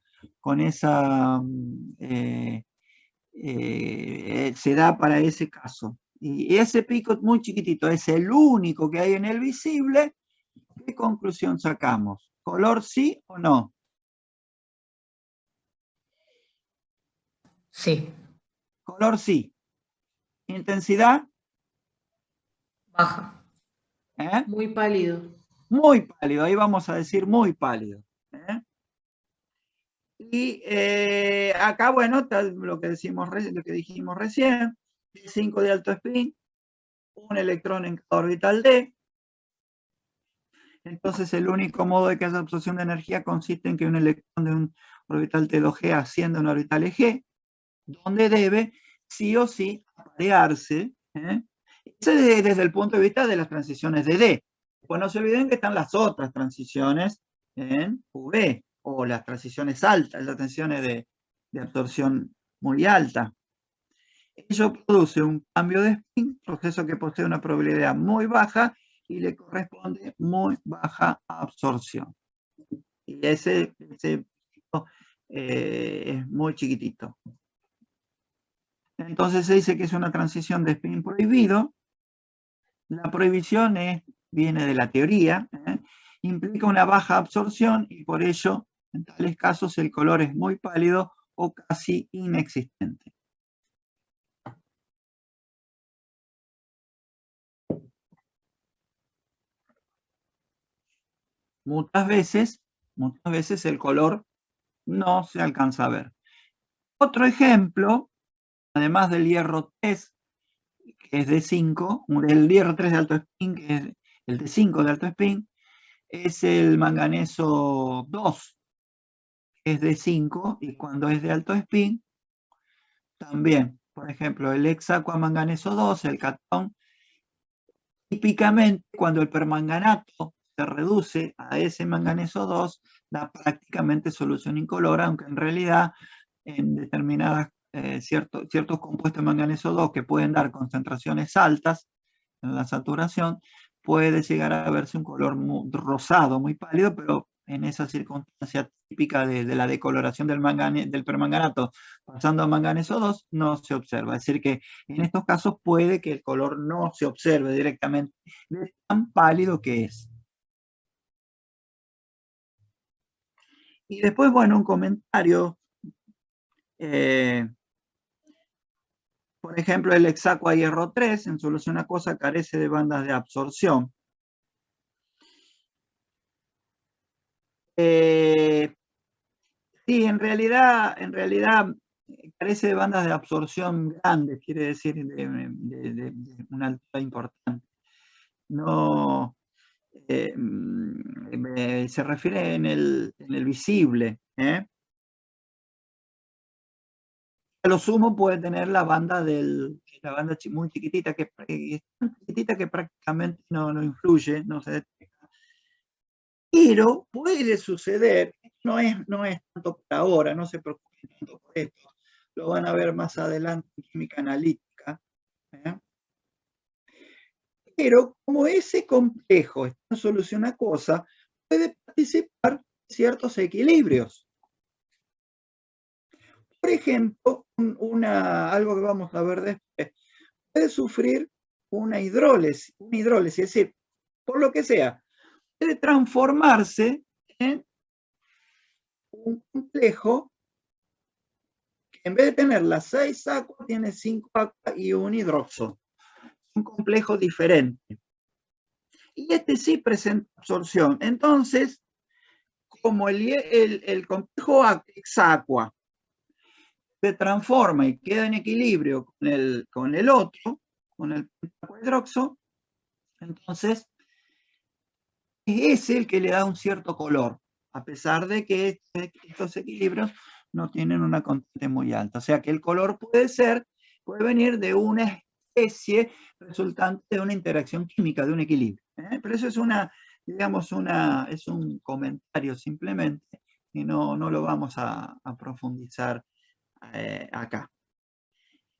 se da para ese caso. Y ese pico muy chiquitito es el único que hay en el visible. ¿Qué conclusión sacamos? ¿Color sí o no? Sí. Color sí. Intensidad. Baja. Muy pálido. Muy pálido, ahí vamos a decir muy pálido. Y acá, bueno, lo que dijimos recién, 5 de alto spin, un electrón en cada orbital D. Entonces el único modo de que haya absorción de energía consiste en que un electrón de un orbital T2G ascienda a un orbital G, donde debe sí o sí aparearse. Eso desde el punto de vista de las transiciones de D. Pues no se olviden que están las otras transiciones en V, o las transiciones altas, las transiciones de absorción muy alta. Ello produce un cambio de spin, proceso que posee una probabilidad muy baja y le corresponde muy baja absorción. Y ese es muy chiquitito. Entonces se dice que es una transición de spin prohibido. La prohibición viene de la teoría, implica una baja absorción y por ello, en tales casos, el color es muy pálido o casi inexistente. Muchas veces el color no se alcanza a ver. Otro ejemplo, además del hierro 3, que es de 5, del hierro 3 de alto spin, que es el de 5 de alto spin, es el manganeso 2, que es de 5, y cuando es de alto spin, también. Por ejemplo, el hexacuamanganeso 2, el catón, típicamente cuando el permanganato se reduce a ese manganeso 2, da prácticamente solución incolora, aunque en realidad en determinadas ciertos compuestos de manganeso 2 que pueden dar concentraciones altas en la saturación, puede llegar a verse un color rosado, muy pálido, pero en esa circunstancia típica de la decoloración del permanganato pasando a manganeso 2, no se observa. Es decir, que en estos casos puede que el color no se observe directamente de tan pálido que es. Y después, bueno, un comentario. Por ejemplo, el hexacua hierro 3 en solución acuosa carece de bandas de absorción. Sí, en realidad carece de bandas de absorción grandes, quiere decir de una altura importante. No, se refiere en el visible. A lo sumo puede tener la banda muy chiquitita, que es tan chiquitita que prácticamente no influye, no se detecta. Pero puede suceder, no es tanto por ahora, no se preocupen tanto por esto, lo van a ver más adelante en química analítica. Pero como ese complejo está en solución acuosa, puede participar en ciertos equilibrios. Por ejemplo, algo que vamos a ver después, puede sufrir una hidrólisis, es decir, por lo que sea, puede transformarse en un complejo que en vez de tener las 6 acuas, tiene 5 acuas y un hidroxo. Un complejo diferente. Y este sí presenta absorción. Entonces, como el complejo hexacua se transforma y queda en equilibrio con el otro, con el hidroxo, entonces es ese el que le da un cierto color, a pesar de que estos equilibrios no tienen una constante muy alta. O sea que el color puede venir de una especie resultante de una interacción química, de un equilibrio. Pero eso es es un comentario simplemente, y no lo vamos a profundizar acá.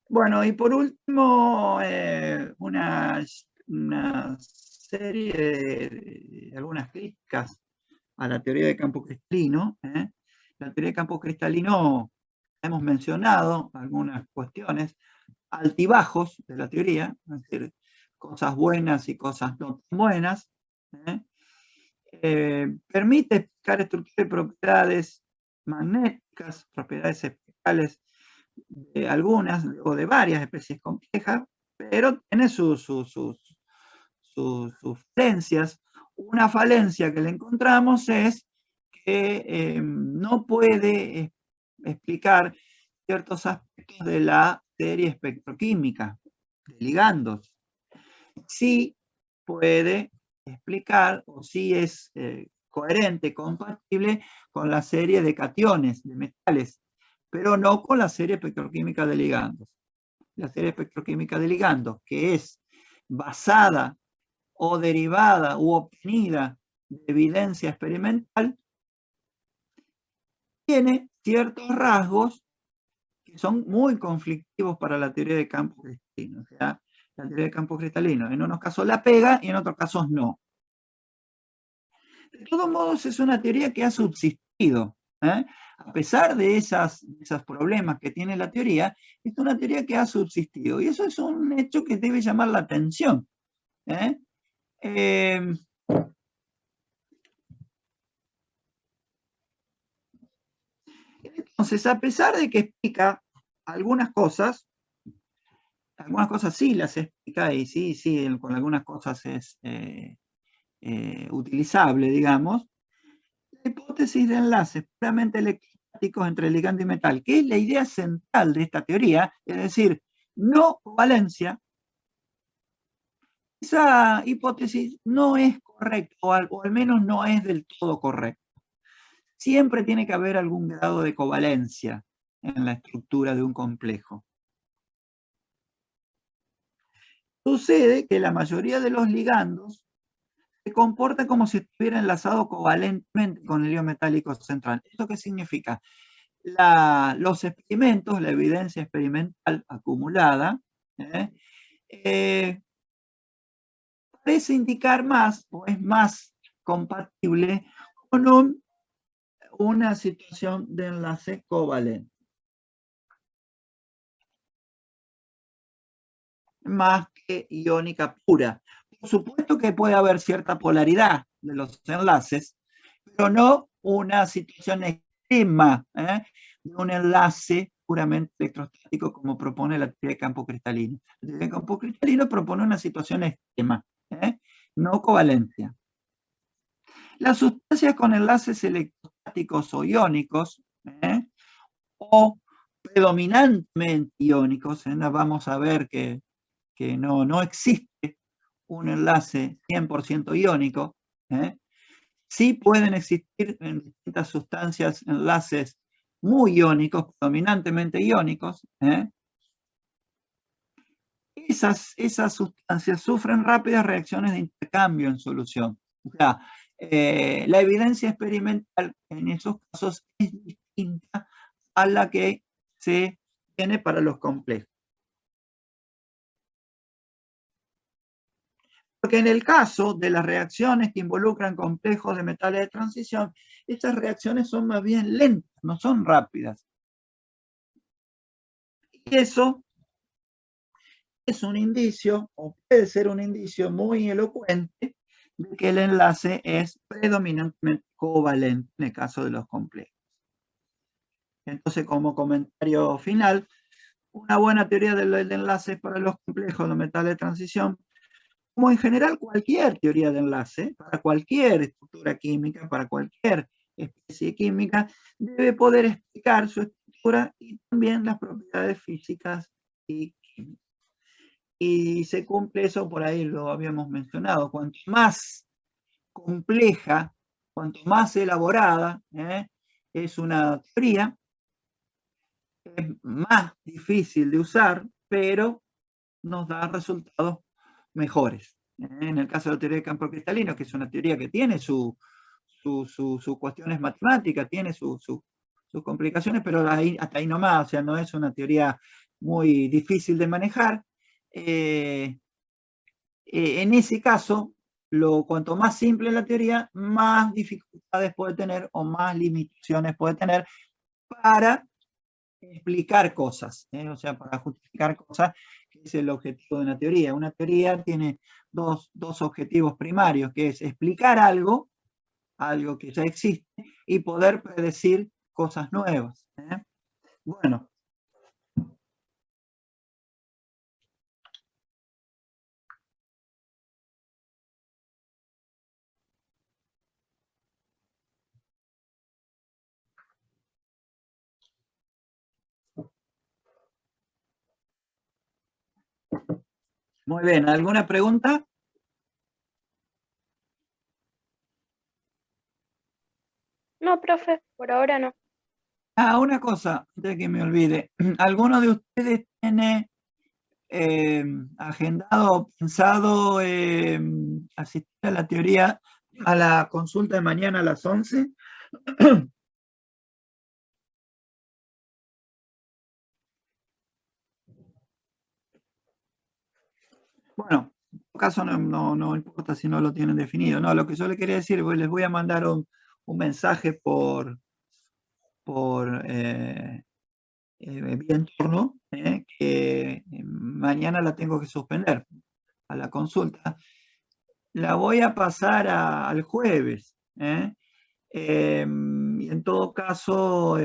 Bueno, y por último, una serie de algunas críticas a la teoría de campo cristalino. La teoría de campo cristalino, hemos mencionado algunas cuestiones, altibajos de la teoría, es decir, cosas buenas y cosas no tan buenas. Permite explicar estructuras y propiedades magnéticas, propiedades espectrales de algunas o de varias especies complejas, pero tiene sus falencias. Una falencia que le encontramos es que no puede explicar ciertos aspectos de la serie espectroquímica de ligandos. Sí puede explicar, o sí es coherente, compatible con la serie de cationes, de metales, pero no con la serie espectroquímica de ligandos. La serie espectroquímica de ligandos, que es basada o derivada u obtenida de evidencia experimental, tiene ciertos rasgos que son muy conflictivos para la teoría de campo cristalino. O sea, la teoría de campo cristalino en unos casos la pega y en otros casos no. De todos modos, es una teoría que ha subsistido. A pesar de esos problemas que tiene la teoría, es una teoría que ha subsistido. Y eso es un hecho que debe llamar la atención. Entonces, a pesar de que explica algunas cosas sí las explica y sí, con algunas cosas es utilizable, digamos. La hipótesis de enlaces puramente electrostáticos entre ligando y metal, que es la idea central de esta teoría, es decir, no covalencia, esa hipótesis no es correcta, o al menos no es del todo correcta. Siempre tiene que haber algún grado de covalencia en la estructura de un complejo. Sucede que la mayoría de los ligandos se comporta como si estuviera enlazado covalentemente con el hilo metálico central. ¿Esto qué significa? Los experimentos, la evidencia experimental acumulada, parece indicar más, o es más compatible con una situación de enlace covalente. Más que iónica pura. Por supuesto que puede haber cierta polaridad de los enlaces, pero no una situación extrema de un enlace puramente electrostático como propone la teoría de campo cristalino. La teoría de campo cristalino propone una situación extrema, no covalencia. Las sustancias con enlaces electrostáticos o iónicos, o predominantemente iónicos, vamos a ver que no existe un enlace 100% iónico, sí pueden existir en distintas sustancias enlaces muy iónicos, predominantemente iónicos. Esas sustancias sufren rápidas reacciones de intercambio en solución. O sea, la evidencia experimental en esos casos es distinta a la que se tiene para los complejos. Porque en el caso de las reacciones que involucran complejos de metales de transición, estas reacciones son más bien lentas, no son rápidas. Y eso es un indicio, o puede ser un indicio muy elocuente, de que el enlace es predominantemente covalente en el caso de los complejos. Entonces, como comentario final, una buena teoría del enlace para los complejos de metales de transición, como en general cualquier teoría de enlace, para cualquier estructura química, para cualquier especie química, debe poder explicar su estructura y también las propiedades físicas y químicas. Y se cumple eso, por ahí lo habíamos mencionado, cuanto más compleja, cuanto más elaborada es una teoría, es más difícil de usar, pero nos da resultados mejores. En el caso de la teoría de campo cristalino, que es una teoría que tiene sus cuestiones matemáticas, tiene sus complicaciones, pero hasta ahí nomás, o sea, no es una teoría muy difícil de manejar. En ese caso, cuanto más simple la teoría, más dificultades puede tener o más limitaciones puede tener para explicar cosas, o sea, para justificar cosas, que es el objetivo de una teoría. Una teoría tiene dos objetivos primarios, que es explicar algo que ya existe, y poder predecir cosas nuevas. Bueno, Muy bien, ¿alguna pregunta? No, profe, por ahora no. Ah, una cosa, antes de que me olvide. ¿Alguno de ustedes tiene agendado o pensado asistir a la teoría, a la consulta de mañana a las 11? Bueno, en todo caso no importa si no lo tienen definido. No, lo que yo le quería decir, pues les voy a mandar un mensaje por vía entorno, que mañana la tengo que suspender a la consulta. La voy a pasar al jueves. Y en todo caso,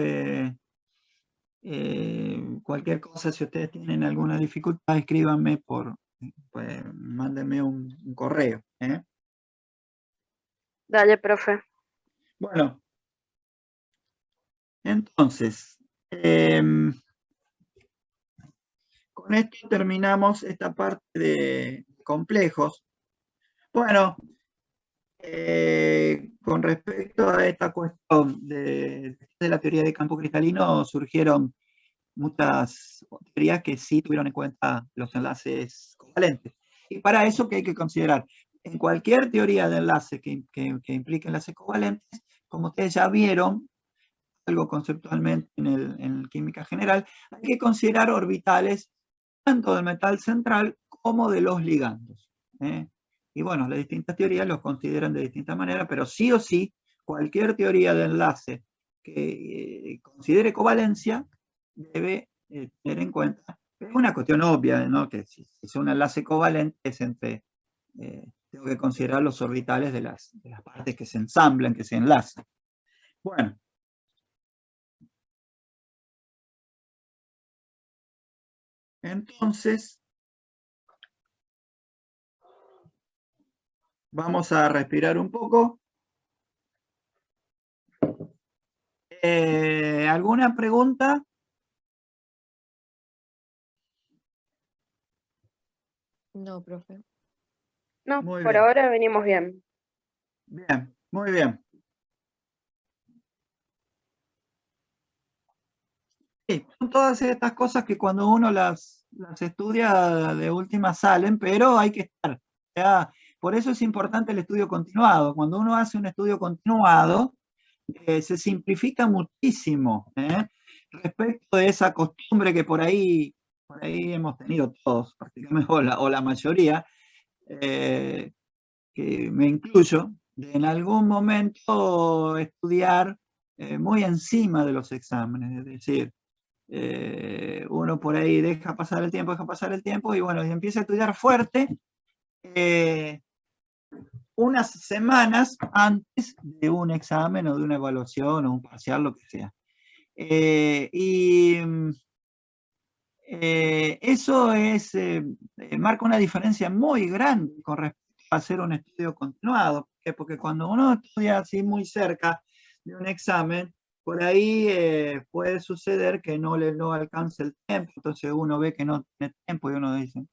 cualquier cosa, si ustedes tienen alguna dificultad, escríbanme pues, mándenme un correo. Dale, profe. Bueno, entonces, con esto terminamos esta parte de complejos. Bueno, con respecto a esta cuestión de la teoría de campo cristalino, surgieron muchas teorías que sí tuvieron en cuenta los enlaces covalentes. Y para eso, ¿qué hay que considerar? En cualquier teoría de enlace que implique enlaces covalentes, como ustedes ya vieron, algo conceptualmente en química general, hay que considerar orbitales tanto del metal central como de los ligandos. Y bueno, las distintas teorías los consideran de distinta manera, pero sí o sí, cualquier teoría de enlace que considere covalencia debe tener en cuenta, es una cuestión obvia, ¿no? Que si es un enlace covalente es tengo que considerar los orbitales de las partes que se ensamblan, que se enlazan. Bueno. Entonces, vamos a respirar un poco. ¿Alguna pregunta? No, profe. No, Muy por bien. ahora venimos bien. Bien, muy bien. Sí, son todas estas cosas que cuando uno las estudia de última salen, pero hay que estar. O sea, por eso es importante el estudio continuado. Cuando uno hace un estudio continuado, se simplifica muchísimo respecto de esa costumbre que por ahí hemos tenido todos, prácticamente, o la mayoría, que me incluyo, de en algún momento estudiar muy encima de los exámenes, es decir, uno por ahí deja pasar el tiempo y bueno, y empieza a estudiar fuerte unas semanas antes de un examen o de una evaluación o un parcial, lo que sea. Eso marca una diferencia muy grande con respecto a hacer un estudio continuado, porque cuando uno estudia así muy cerca de un examen, por ahí puede suceder que no alcance el tiempo, entonces uno ve que no tiene tiempo y uno dice,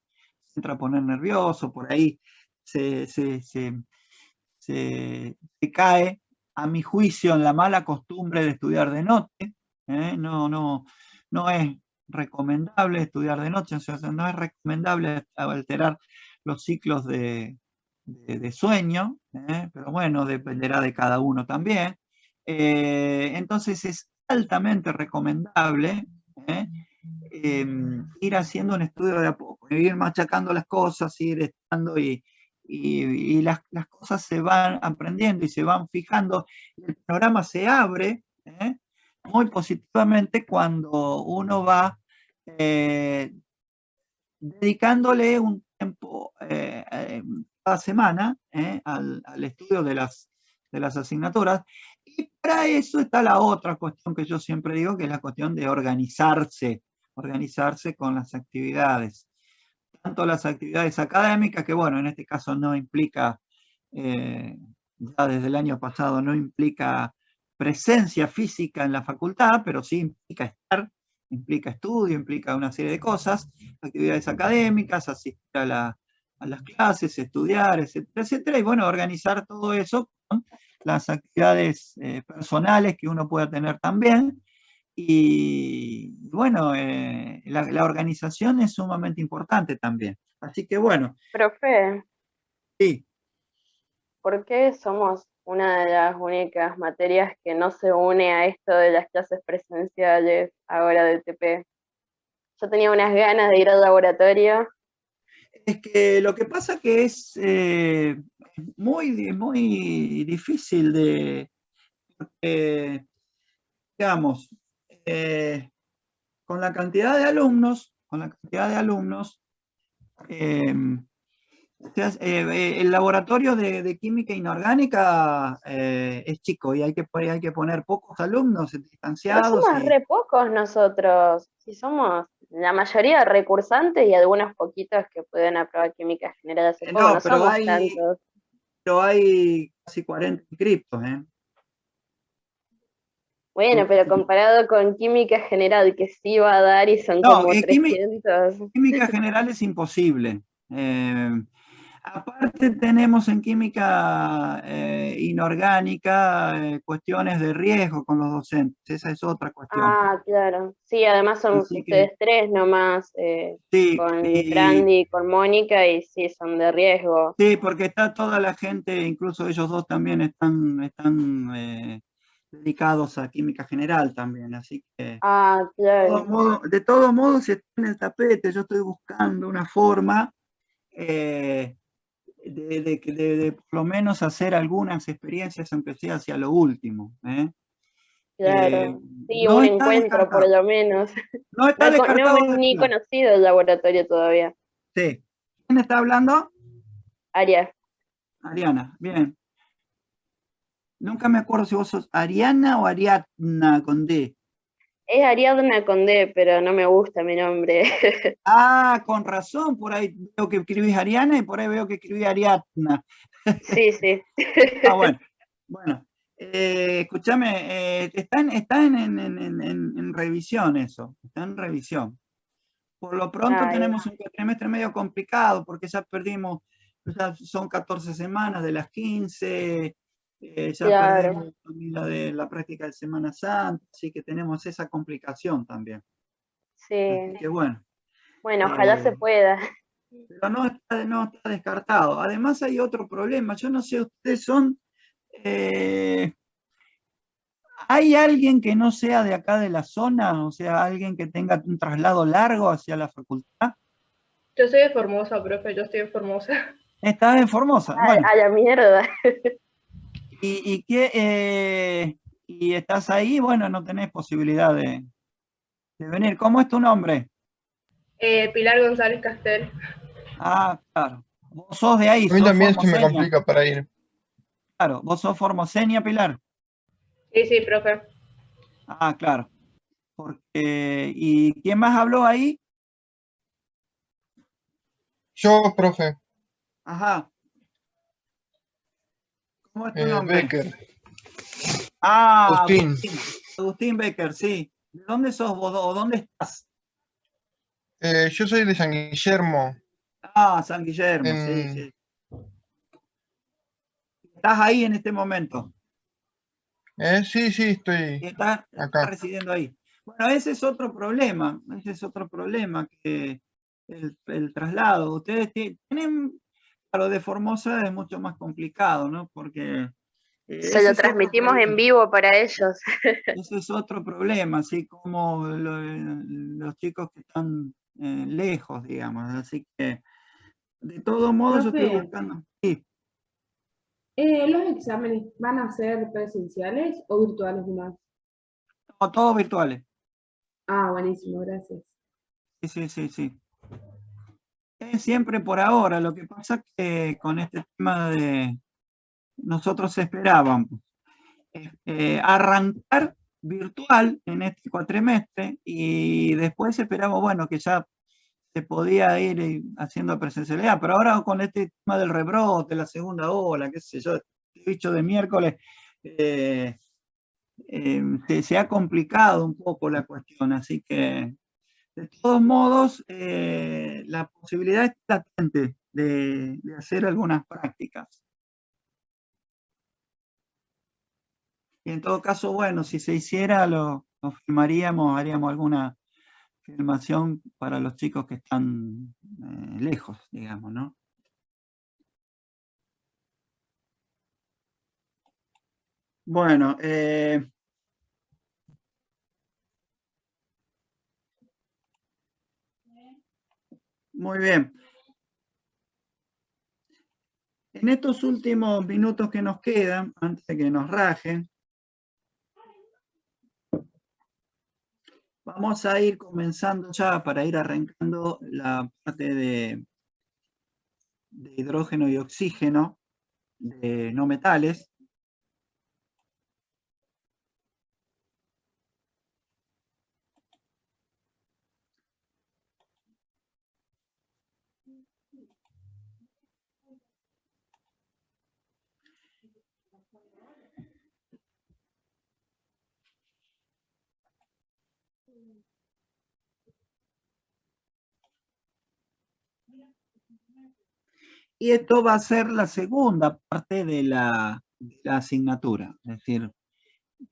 se entra a poner nervioso, por ahí se cae, a mi juicio, en la mala costumbre de estudiar de noche. No es recomendable estudiar de noche, o sea, no es recomendable alterar los ciclos de sueño, pero bueno, dependerá de cada uno también. Entonces es altamente recomendable ir haciendo un estudio de a poco, ir machacando las cosas, ir estando y las cosas se van aprendiendo y se van fijando, el panorama se abre muy positivamente cuando uno va dedicándole un tiempo cada semana al estudio de las asignaturas. Y para eso está la otra cuestión que yo siempre digo, que es la cuestión de organizarse con las actividades. Tanto las actividades académicas, que bueno, en este caso no implica, ya desde el año pasado no implica presencia física en la facultad, pero sí implica estar implica estudio, implica una serie de cosas, actividades académicas, asistir a las clases, estudiar, etcétera, etcétera, y bueno, organizar todo eso con las actividades personales que uno pueda tener también. Y bueno, la organización es sumamente importante también. Así que bueno. Profe. Sí. ¿Por qué somos una de las únicas materias que no se une a esto de las clases presenciales ahora del TP? Yo tenía unas ganas de ir al laboratorio. Es que lo que pasa que es muy difícil de, digamos, con la cantidad de alumnos, el laboratorio de química inorgánica es chico y hay que poner pocos alumnos Pero distanciados. somos re pocos nosotros. Si somos la mayoría recursantes y algunos poquitos que pueden aprobar química general hace poco. No pero somos tantos. Pero hay casi 40 inscriptos, ¿eh? Bueno, pero comparado con química general, que sí va a dar y son como 300. Química general es imposible. Aparte tenemos en química inorgánica cuestiones de riesgo con los docentes, esa es otra cuestión. Ah, claro. Sí, además son ustedes tres nomás, con Brandy y con Mónica, y sí, son de riesgo. Sí, porque está toda la gente, incluso ellos dos también están dedicados a química general también, así que... Ah, claro. De todo modo, si está en el tapete, yo estoy buscando una forma de por lo menos hacer algunas experiencias, empecé hacia lo último. Claro, sí, no un encuentro por lo menos. No está descartado. No ni conocido el laboratorio todavía. Sí. ¿Quién está hablando? Ariana, bien. Nunca me acuerdo si vos sos Ariana o Ariadna con D. Es Ariadna con D, pero no me gusta mi nombre. Ah, con razón, por ahí veo que escribís Ariana y por ahí veo que escribís Ariadna. Sí, sí. Ah, bueno. Bueno, escúchame, está en revisión eso, está en revisión. Por lo pronto tenemos un trimestre medio complicado porque ya perdimos, ya son 14 semanas de las 15, ya perdimos la práctica de Semana Santa, así que tenemos esa complicación también. Sí. Así que bueno. Bueno, ojalá se pueda. Pero no está descartado. Además hay otro problema, yo no sé, ustedes son... ¿hay alguien que no sea de acá de la zona? O sea, alguien que tenga un traslado largo hacia la facultad. Yo soy de Formosa, profe, yo estoy en Formosa. ¿Estás en Formosa? Bueno. A la mierda. ¿Y estás ahí? Bueno, no tenés posibilidad de venir. ¿Cómo es tu nombre? Pilar González Castel. Ah, claro. Vos sos de ahí. A mí también se me complica para ir. Claro, vos sos formoseña, Pilar. Sí, sí, profe. Ah, claro. ¿Y quién más habló ahí? Yo, profe. Ajá. ¿Cómo es tu nombre? Becker. Ah, Agustín. Agustín Becker, sí. ¿De dónde sos vos o dónde estás? Yo soy de San Guillermo. Ah, San Guillermo, sí. ¿Estás ahí en este momento? Sí, estoy acá. Estás residiendo ahí. Bueno, ese es otro problema, que el traslado. Ustedes tienen, claro, de Formosa es mucho más complicado, ¿no? Porque... se lo transmitimos en vivo para ellos. Ese es otro problema, así como los chicos que están lejos, digamos. Así que, de todo modo, yo estoy buscando... Sí. ¿Los exámenes van a ser presenciales o virtuales nomás? No, todos virtuales. Ah, buenísimo, gracias. Sí. Siempre por ahora, lo que pasa es que con este tema de... Nosotros esperábamos arrancar virtual en este cuatrimestre y después esperamos, bueno, que ya se podía ir haciendo presencialidad, pero ahora con este tema del rebrote, la segunda ola, qué sé yo, este bicho de miércoles, se ha complicado un poco la cuestión, así que de todos modos la posibilidad es latente de hacer algunas prácticas. Y en todo caso, bueno, si se hiciera, lo filmaríamos, haríamos alguna filmación para los chicos que están lejos, digamos, ¿no? Bueno, muy bien. En estos últimos minutos que nos quedan, antes de que nos rajen, vamos a ir comenzando ya para ir arrancando la parte de hidrógeno y oxígeno de no metales. Y esto va a ser la segunda parte de la asignatura, es decir,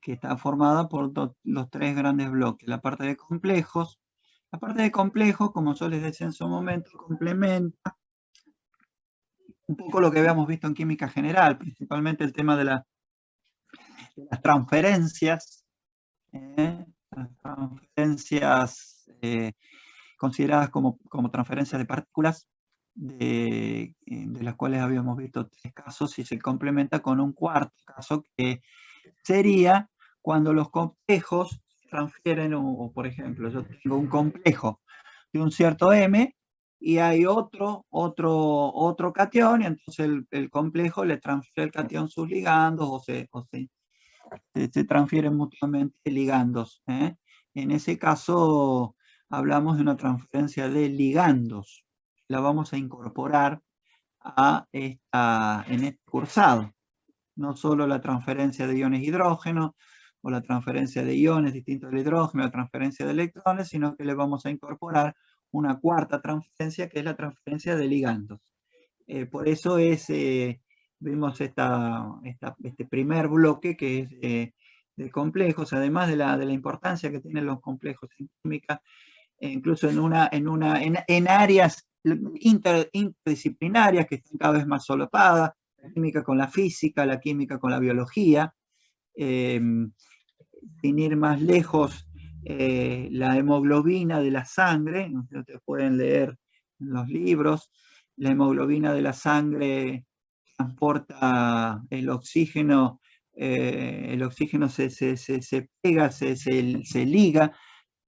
que está formada por los tres grandes bloques. La parte de complejos. La parte de complejos, como yo les decía en su momento, complementa un poco lo que habíamos visto en química general, principalmente el tema de las transferencias, consideradas como transferencias de partículas, de las cuales habíamos visto 3 casos, y se complementa con un cuarto caso, que sería cuando los complejos transfieren, o por ejemplo, yo tengo un complejo de un cierto M, y hay otro catión, y entonces el complejo le transfiere al catión sus ligandos, o se transfieren mutuamente ligandos. En ese caso hablamos de una transferencia de ligandos. La vamos a incorporar en este cursado. No solo la transferencia de iones hidrógeno, o la transferencia de iones distintos del hidrógeno, la transferencia de electrones, sino que le vamos a incorporar una cuarta transferencia, que es la transferencia de ligandos. Por eso vimos este primer bloque, que es de complejos, además de la importancia que tienen los complejos en química, incluso en áreas interdisciplinarias que están cada vez más solapadas, la química con la física, la química con la biología. Sin ir más lejos, la hemoglobina de la sangre, ustedes pueden leer en los libros, la hemoglobina de la sangre transporta el oxígeno se pega, se liga,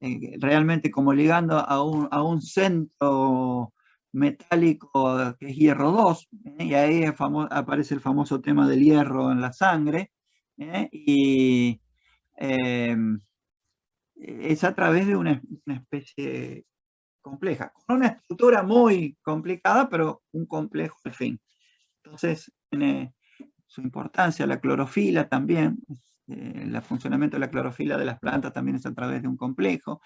realmente como ligando a un centro metálico que es hierro 2, y ahí aparece el famoso tema del hierro en la sangre, y es a través de una especie compleja, con una estructura muy complicada, pero un complejo al fin. Entonces tiene su importancia. La clorofila también, el funcionamiento de la clorofila de las plantas también es a través de un complejo.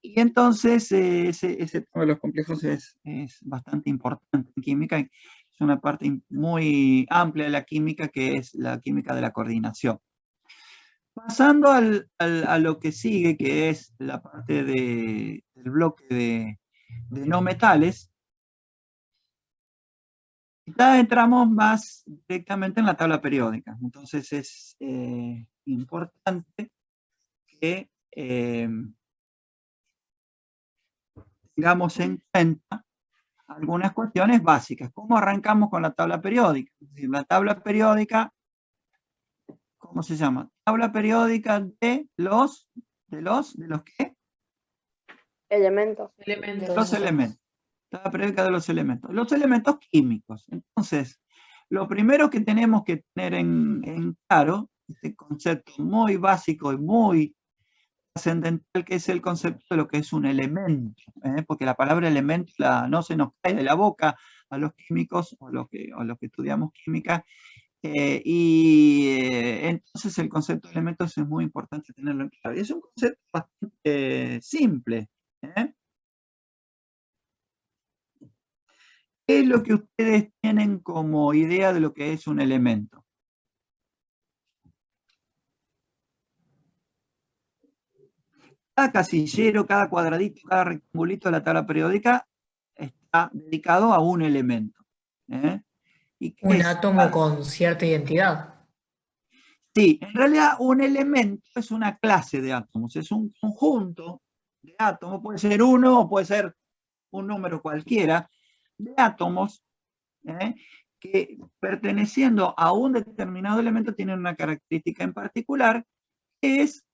Y entonces ese tema de los complejos es bastante importante en química, y es una parte muy amplia de la química, que es la química de la coordinación. Pasando a lo que sigue, que es la parte del bloque de no metales, ya entramos más directamente en la tabla periódica. Entonces es importante que tengamos en cuenta algunas cuestiones básicas. ¿Cómo arrancamos con la tabla periódica? Es decir, la tabla periódica, ¿cómo se llama? Tabla periódica de los ¿qué? Elementos. Los elementos. Tabla periódica de los elementos. Los elementos químicos. Entonces, lo primero que tenemos que tener en claro, este concepto muy básico y muy trascendental, que es el concepto de lo que es un elemento, porque la palabra elemento no se nos cae de la boca a los químicos, o los que estudiamos química, Entonces el concepto de elementos es muy importante tenerlo en claro. Y es un concepto bastante simple. ¿Qué es lo que ustedes tienen como idea de lo que es un elemento? Cada casillero, cada cuadradito, cada rectangulito de la tabla periódica está dedicado a un elemento. ¿Y qué Un es? átomo con cierta identidad. Sí, en realidad un elemento es una clase de átomos, es un conjunto de átomos, puede ser uno o puede ser un número cualquiera, de átomos que perteneciendo a un determinado elemento tienen una característica en particular, que es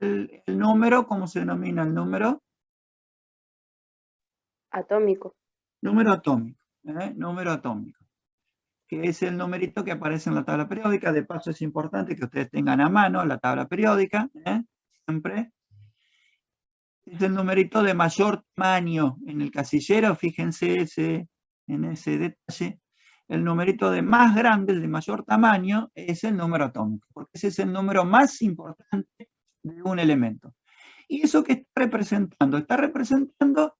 el número, ¿cómo se denomina el número? Atómico. Número atómico, número atómico, que es el numerito que aparece en la tabla periódica. De paso es importante que ustedes tengan a mano la tabla periódica, siempre. Es el numerito de mayor tamaño en el casillero, fíjense en ese detalle. El numerito de más grande, el de mayor tamaño, es el número atómico, porque ese es el número más importante de un elemento. ¿Y eso qué está representando? Está representando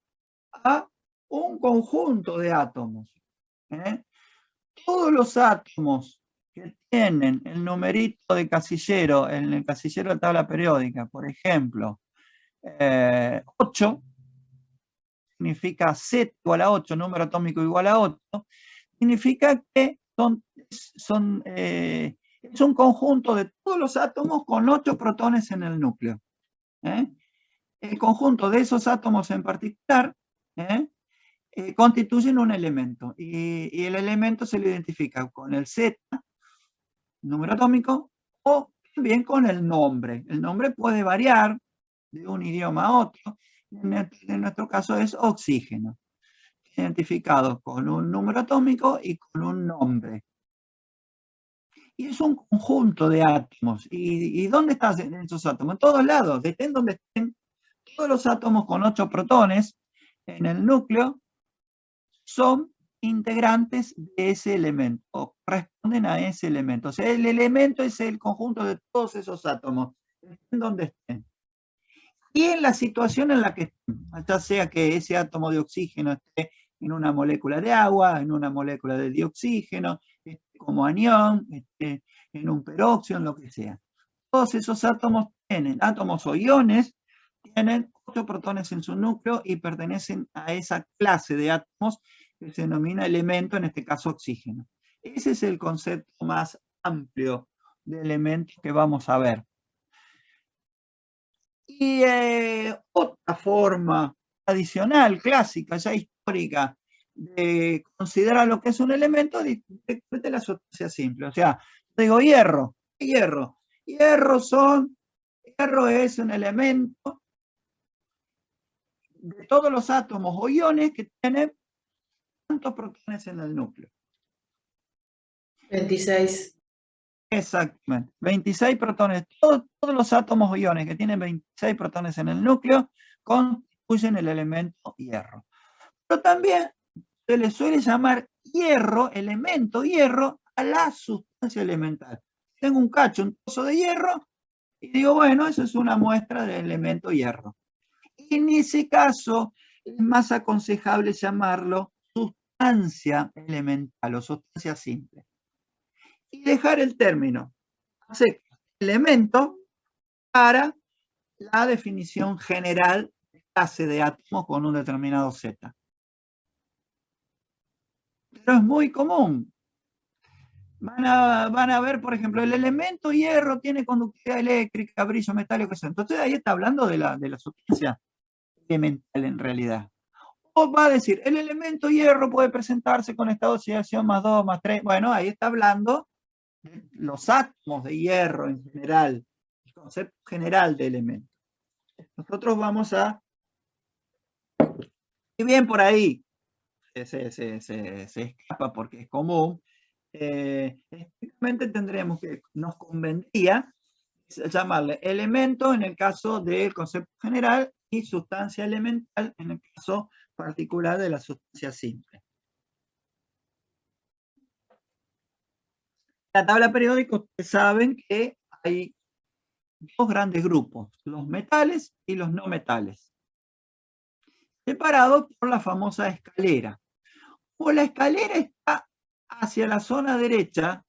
a un conjunto de átomos. Todos los átomos que tienen el numerito de casillero, en el casillero de tabla periódica, por ejemplo, 8, significa Z igual a 8, número atómico igual a 8, significa que es un conjunto de todos los átomos con 8 protones en el núcleo. El conjunto de esos átomos en particular constituyen un elemento, y el elemento se lo identifica con el Z, número atómico, o también con el nombre. El nombre puede variar de un idioma a otro. En nuestro caso es oxígeno, identificado con un número atómico y con un nombre. Y es un conjunto de átomos. ¿Y dónde están esos átomos? En todos lados, estén donde estén. Todos los átomos con 8 protones en el núcleo son integrantes de ese elemento, o corresponden a ese elemento. O sea, el elemento es el conjunto de todos esos átomos, estén donde estén. Y en la situación en la que estén, ya sea que ese átomo de oxígeno esté en una molécula de agua, en una molécula de dioxígeno, como anión, en un peróxido, en lo que sea. Todos esos átomos tienen, átomos o iones, tienen 8 protones en su núcleo y pertenecen a esa clase de átomos que se denomina elemento, en este caso oxígeno. Ese es el concepto más amplio de elementos que vamos a ver. Y otra forma tradicional, clásica, ya histórica, de considerar lo que es un elemento es la sustancia simple. O sea, digo hierro, ¿qué hierro? Hierro es un elemento de todos los átomos o iones que tienen ¿cuántos protones en el núcleo? 26. Exactamente, 26 protones. Todos los átomos o iones que tienen 26 protones en el núcleo constituyen el elemento hierro. Pero también se le suele llamar hierro, elemento hierro, a la sustancia elemental. Tengo un cacho, un trozo de hierro, y digo, bueno, eso es una muestra del elemento hierro. Y en ese caso es más aconsejable llamarlo sustancia elemental o sustancia simple. Y dejar el término elemento para la definición general de clase de átomos con un determinado Z. Pero es muy común. Van a ver, por ejemplo, el elemento hierro tiene conductividad eléctrica, brillo metálico, etc. Entonces ahí está hablando de la sustancia elemental en realidad. O va a decir, el elemento hierro puede presentarse con estado de oxidación +2, +3. Bueno, ahí está hablando de los átomos de hierro en general, el concepto general de elemento. Nosotros vamos a... Y bien por ahí se escapa porque es común. Específicamente tendremos que, nos convendría llamarle elemento en el caso del concepto general y sustancia elemental en el caso particular de la sustancia simple. la tabla periódica ustedes saben que hay dos grandes grupos, los metales y los no metales, separados por la famosa escalera. Como la escalera está hacia la zona derecha,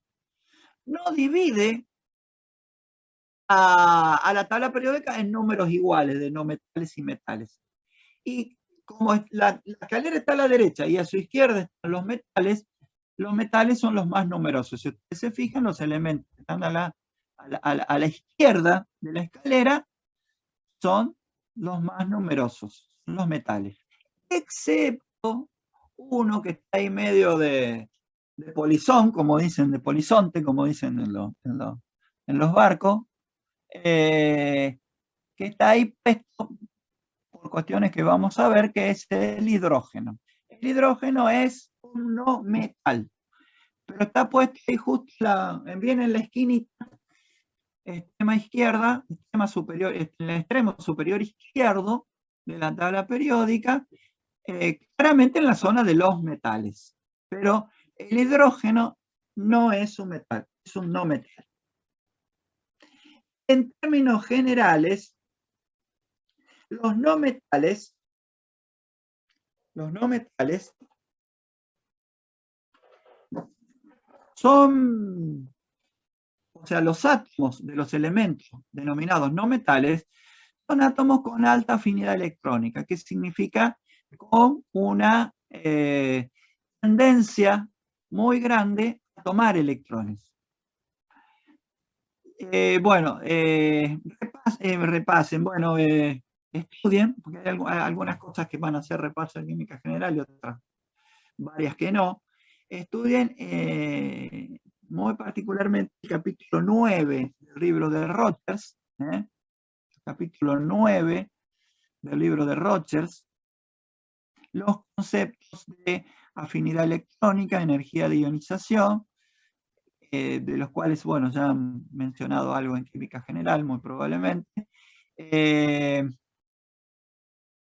no divide a la tabla periódica en números iguales de no metales y metales. Y como la escalera está a la derecha y a su izquierda están los metales son los más numerosos. Si ustedes se fijan, los elementos que están a la izquierda de la escalera son los más numerosos, son los metales. Excepto uno que está ahí medio de polizón, como dicen, de polizonte, como dicen en los barcos, que está ahí puesto por cuestiones que vamos a ver, que es el hidrógeno. El hidrógeno es un no metal, pero está puesto ahí justo bien en la esquinita, extrema izquierda, extrema superior, en el extremo superior izquierdo de la tabla periódica, claramente en la zona de los metales. Pero el hidrógeno no es un metal, es un no metal. En términos generales, los no metales son, o sea, los átomos de los elementos denominados no metales son átomos con alta afinidad electrónica, que significa con una tendencia muy grande a tomar electrones. Repasen, estudien, porque hay algunas cosas que van a ser repaso de química general y otras varias que no. Estudien muy particularmente el capítulo 9 del libro de Rogers, capítulo 9 del libro de Rogers, los conceptos de afinidad electrónica, energía de ionización, de los cuales, bueno, ya han mencionado algo en química general, muy probablemente,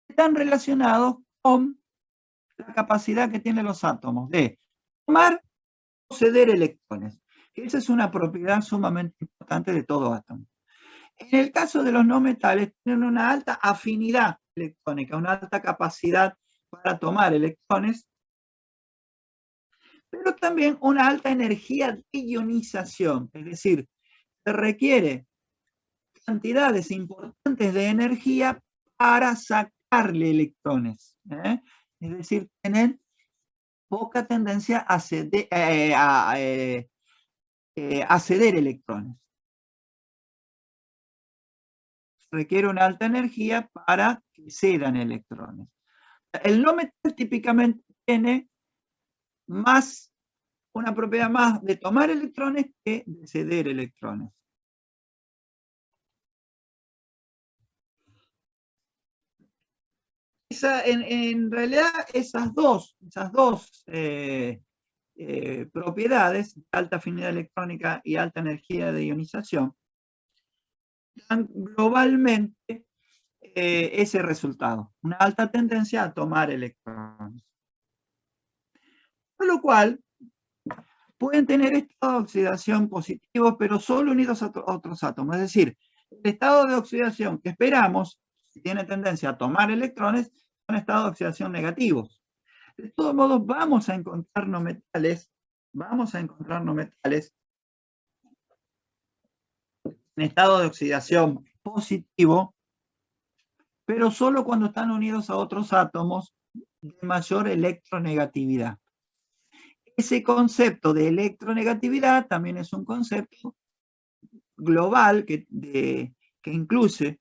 están relacionados con la capacidad que tienen los átomos de tomar o ceder electrones, que esa es una propiedad sumamente importante de todo átomo. En el caso de los no metales, tienen una alta afinidad electrónica, una alta capacidad para tomar electrones, pero también una alta energía de ionización, es decir, se requiere cantidades importantes de energía para sacarle electrones, es decir, tienen poca tendencia a ceder electrones. Requiere una alta energía para que cedan electrones. El no metal típicamente tiene una propiedad más de tomar electrones que de ceder electrones. En realidad esas dos propiedades, alta afinidad electrónica y alta energía de ionización, dan globalmente ese resultado, una alta tendencia a tomar electrones. Por lo cual, pueden tener estado de oxidación positivos, pero solo unidos a otros átomos. Es decir, el estado de oxidación que esperamos, si tiene tendencia a tomar electrones, son estados de oxidación negativos. De todos modos, vamos a encontrar no metales en estado de oxidación positivo, pero solo cuando están unidos a otros átomos de mayor electronegatividad. Ese concepto de electronegatividad también es un concepto global que incluye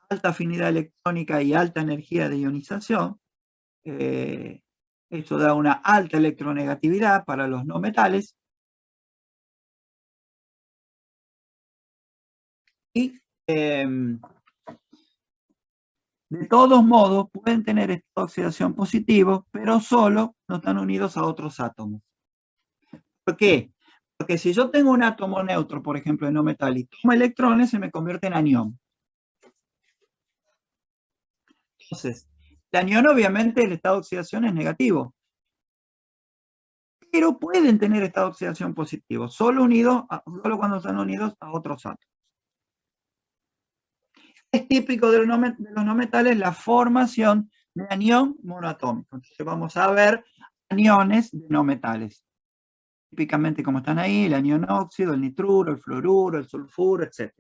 alta afinidad electrónica y alta energía de ionización. Eso da una alta electronegatividad para los no metales. Y de todos modos pueden tener esta oxidación positivo, pero solo no están unidos a otros átomos. ¿Por qué? Porque si yo tengo un átomo neutro, por ejemplo, de no metal, y toma electrones, se me convierte en anión. Entonces, el anión obviamente el estado de oxidación es negativo. pero pueden tener estado de oxidación positivo, solo cuando están unidos a otros átomos. Es típico de los no metales la formación de anión monoatómico. Entonces vamos a ver aniones de no metales. Típicamente como están ahí, el anión óxido, el nitruro, el fluoruro, el sulfuro, etc.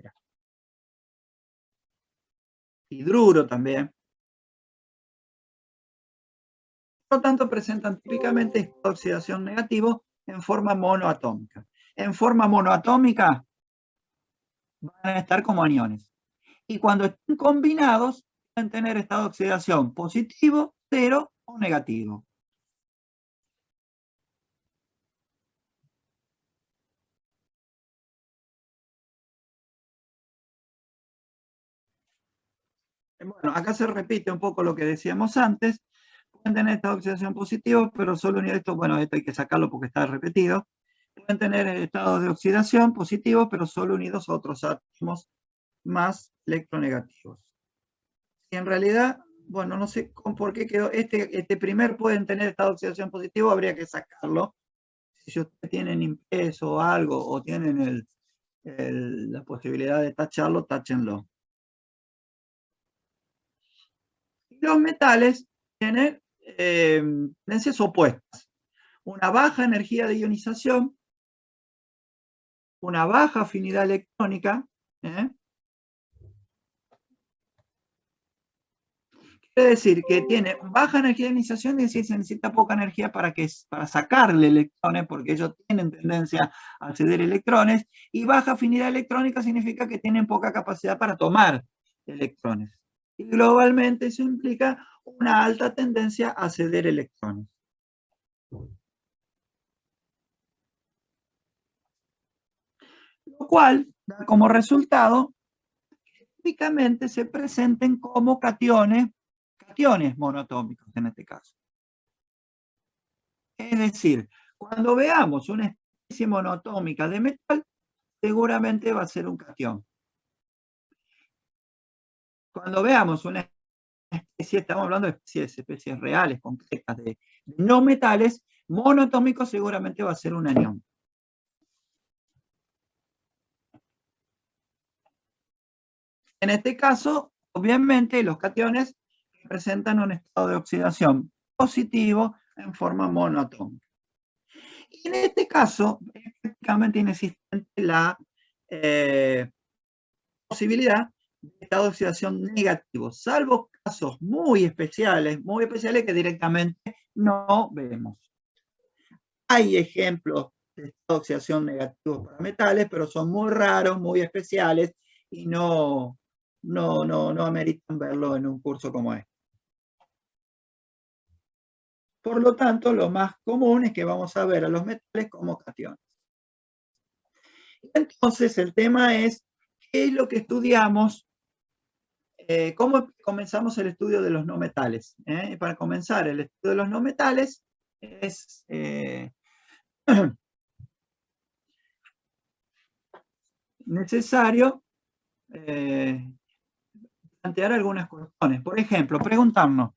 Hidruro también. Por lo tanto, presentan típicamente estado de oxidación negativo en forma monoatómica. En forma monoatómica van a estar como aniones. Y cuando estén combinados, pueden tener estado de oxidación positivo, cero o negativo. Bueno, acá se repite un poco lo que decíamos antes. Pueden tener estado de oxidación positivo, pero solo unido esto, bueno, esto hay que sacarlo porque está repetido. Pueden tener estados de oxidación positivos, pero solo unidos a otros átomos más electronegativos. Y en realidad, bueno, no sé por qué quedó, este primer pueden tener estado de oxidación positivo, habría que sacarlo. Si ustedes tienen impreso o algo, o tienen la posibilidad de tacharlo, táchenlo. Los metales tienen tendencias opuestas. Una baja energía de ionización, una baja afinidad electrónica, quiere decir que tiene baja energía de ionización, es decir, se necesita poca energía para sacarle electrones, porque ellos tienen tendencia a ceder electrones, y baja afinidad electrónica significa que tienen poca capacidad para tomar electrones. Y globalmente eso implica una alta tendencia a ceder electrones. Lo cual da como resultado que típicamente se presenten como cationes monoatómicos en este caso. Es decir, cuando veamos una especie monoatómica de metal, seguramente va a ser un catión. Cuando veamos una especie, estamos hablando de especies reales, concretas, de no metales, monoatómicos, seguramente va a ser un anión. En este caso, obviamente, los cationes representan un estado de oxidación positivo en forma monoatómica. Y en este caso, es prácticamente inexistente la posibilidad de estado de oxidación negativo, salvo casos muy especiales que directamente no vemos. Hay ejemplos de estado de oxidación negativo para metales, pero son muy raros, muy especiales, y no ameritan verlo en un curso como este. Por lo tanto, lo más común es que vamos a ver a los metales como cationes. Entonces, el tema es, ¿qué es lo que estudiamos? ¿Cómo comenzamos el estudio de los no metales? Para comenzar el estudio de los no metales es necesario plantear algunas cuestiones. Por ejemplo, preguntarnos,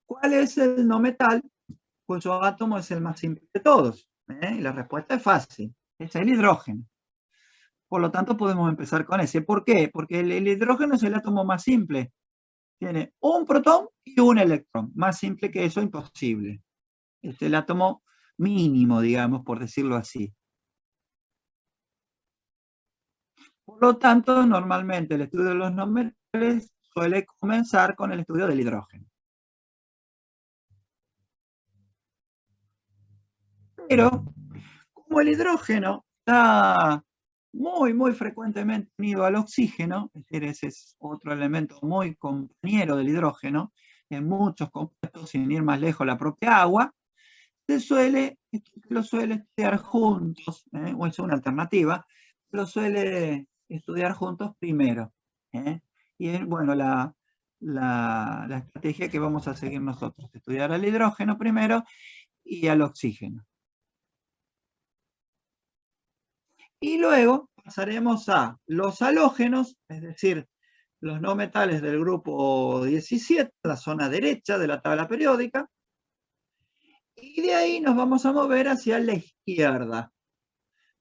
¿cuál es el no metal cuyo átomo es el más simple de todos? Y la respuesta es fácil, es el hidrógeno. Por lo tanto, podemos empezar con ese. ¿Por qué? Porque el hidrógeno es el átomo más simple. Tiene un protón y un electrón. Más simple que eso, imposible. Es el átomo mínimo, digamos, por decirlo así. Por lo tanto, normalmente el estudio de los no metales suele comenzar con el estudio del hidrógeno. Pero, como el hidrógeno está muy frecuentemente unido al oxígeno, es decir, ese es otro elemento muy compañero del hidrógeno, en muchos compuestos, sin ir más lejos, la propia agua, lo suele estudiar juntos, o es una alternativa, lo suele estudiar juntos primero. Y es, bueno, la estrategia que vamos a seguir nosotros, estudiar al hidrógeno primero y al oxígeno. Y luego pasaremos a los halógenos, es decir, los no metales del grupo 17, la zona derecha de la tabla periódica, Y de ahí nos vamos a mover hacia la izquierda.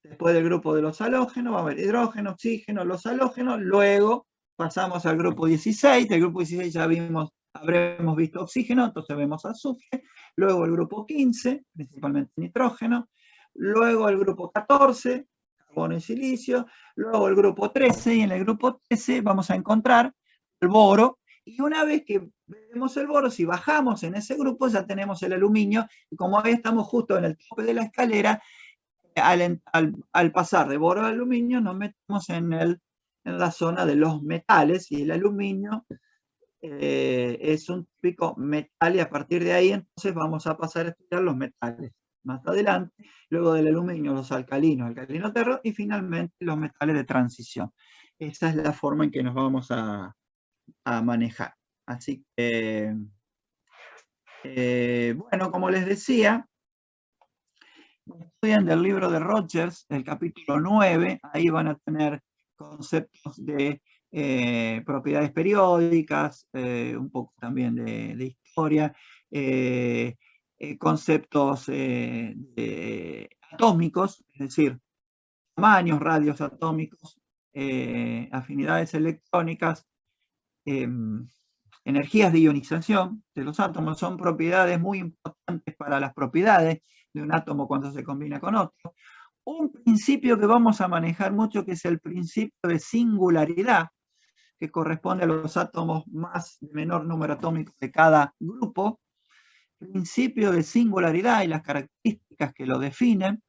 Después del grupo de los halógenos va a haber hidrógeno, oxígeno, los halógenos. Luego pasamos al grupo 16. Del grupo 16 ya habremos visto oxígeno, entonces vemos azufre. Luego el grupo 15, principalmente nitrógeno. Luego el grupo 14, carbono y silicio. Luego el grupo 13, y en el grupo 13 vamos a encontrar el boro. Y una vez que vemos el boro, si bajamos en ese grupo, ya tenemos el aluminio. Y como ahí estamos justo en el tope de la escalera, al pasar de boro a aluminio, nos metemos en la zona de los metales, y el aluminio es un típico metal, y a partir de ahí entonces vamos a pasar a estudiar los metales más adelante, luego del aluminio los alcalinos terros, y finalmente los metales de transición. Esa es la forma en que nos vamos a manejar. Así que, bueno, como les decía, estudian del libro de Rogers, el capítulo 9, ahí van a tener conceptos de propiedades periódicas, un poco también de historia, conceptos atómicos, es decir, tamaños, radios atómicos, afinidades electrónicas, energías de ionización de los átomos. Son propiedades muy importantes para las propiedades de un átomo cuando se combina con otro. Un principio que vamos a manejar mucho, que es el principio de singularidad, que corresponde a los átomos de menor número atómico de cada grupo. Principio de singularidad y las características que lo definen.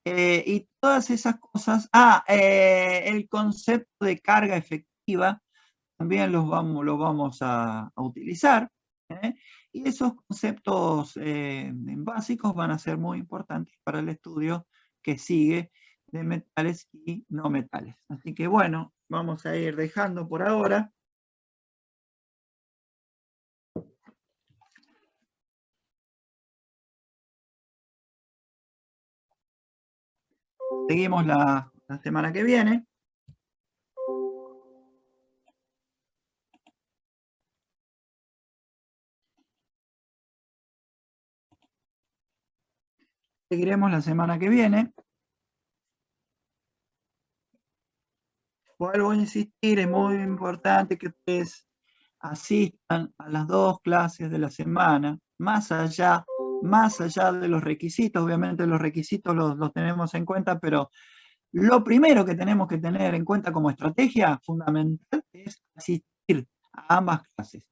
Y todas esas cosas. El concepto de carga efectiva también los vamos a utilizar. Y esos conceptos básicos van a ser muy importantes para el estudio que sigue de metales y no metales. Así que bueno, vamos a ir dejando por ahora. Seguimos la semana que viene. Seguiremos la semana que viene. Vuelvo a insistir, es muy importante que ustedes asistan a las 2 clases de la semana, más allá de los requisitos. Obviamente los requisitos los tenemos en cuenta, pero lo primero que tenemos que tener en cuenta como estrategia fundamental es asistir a ambas clases.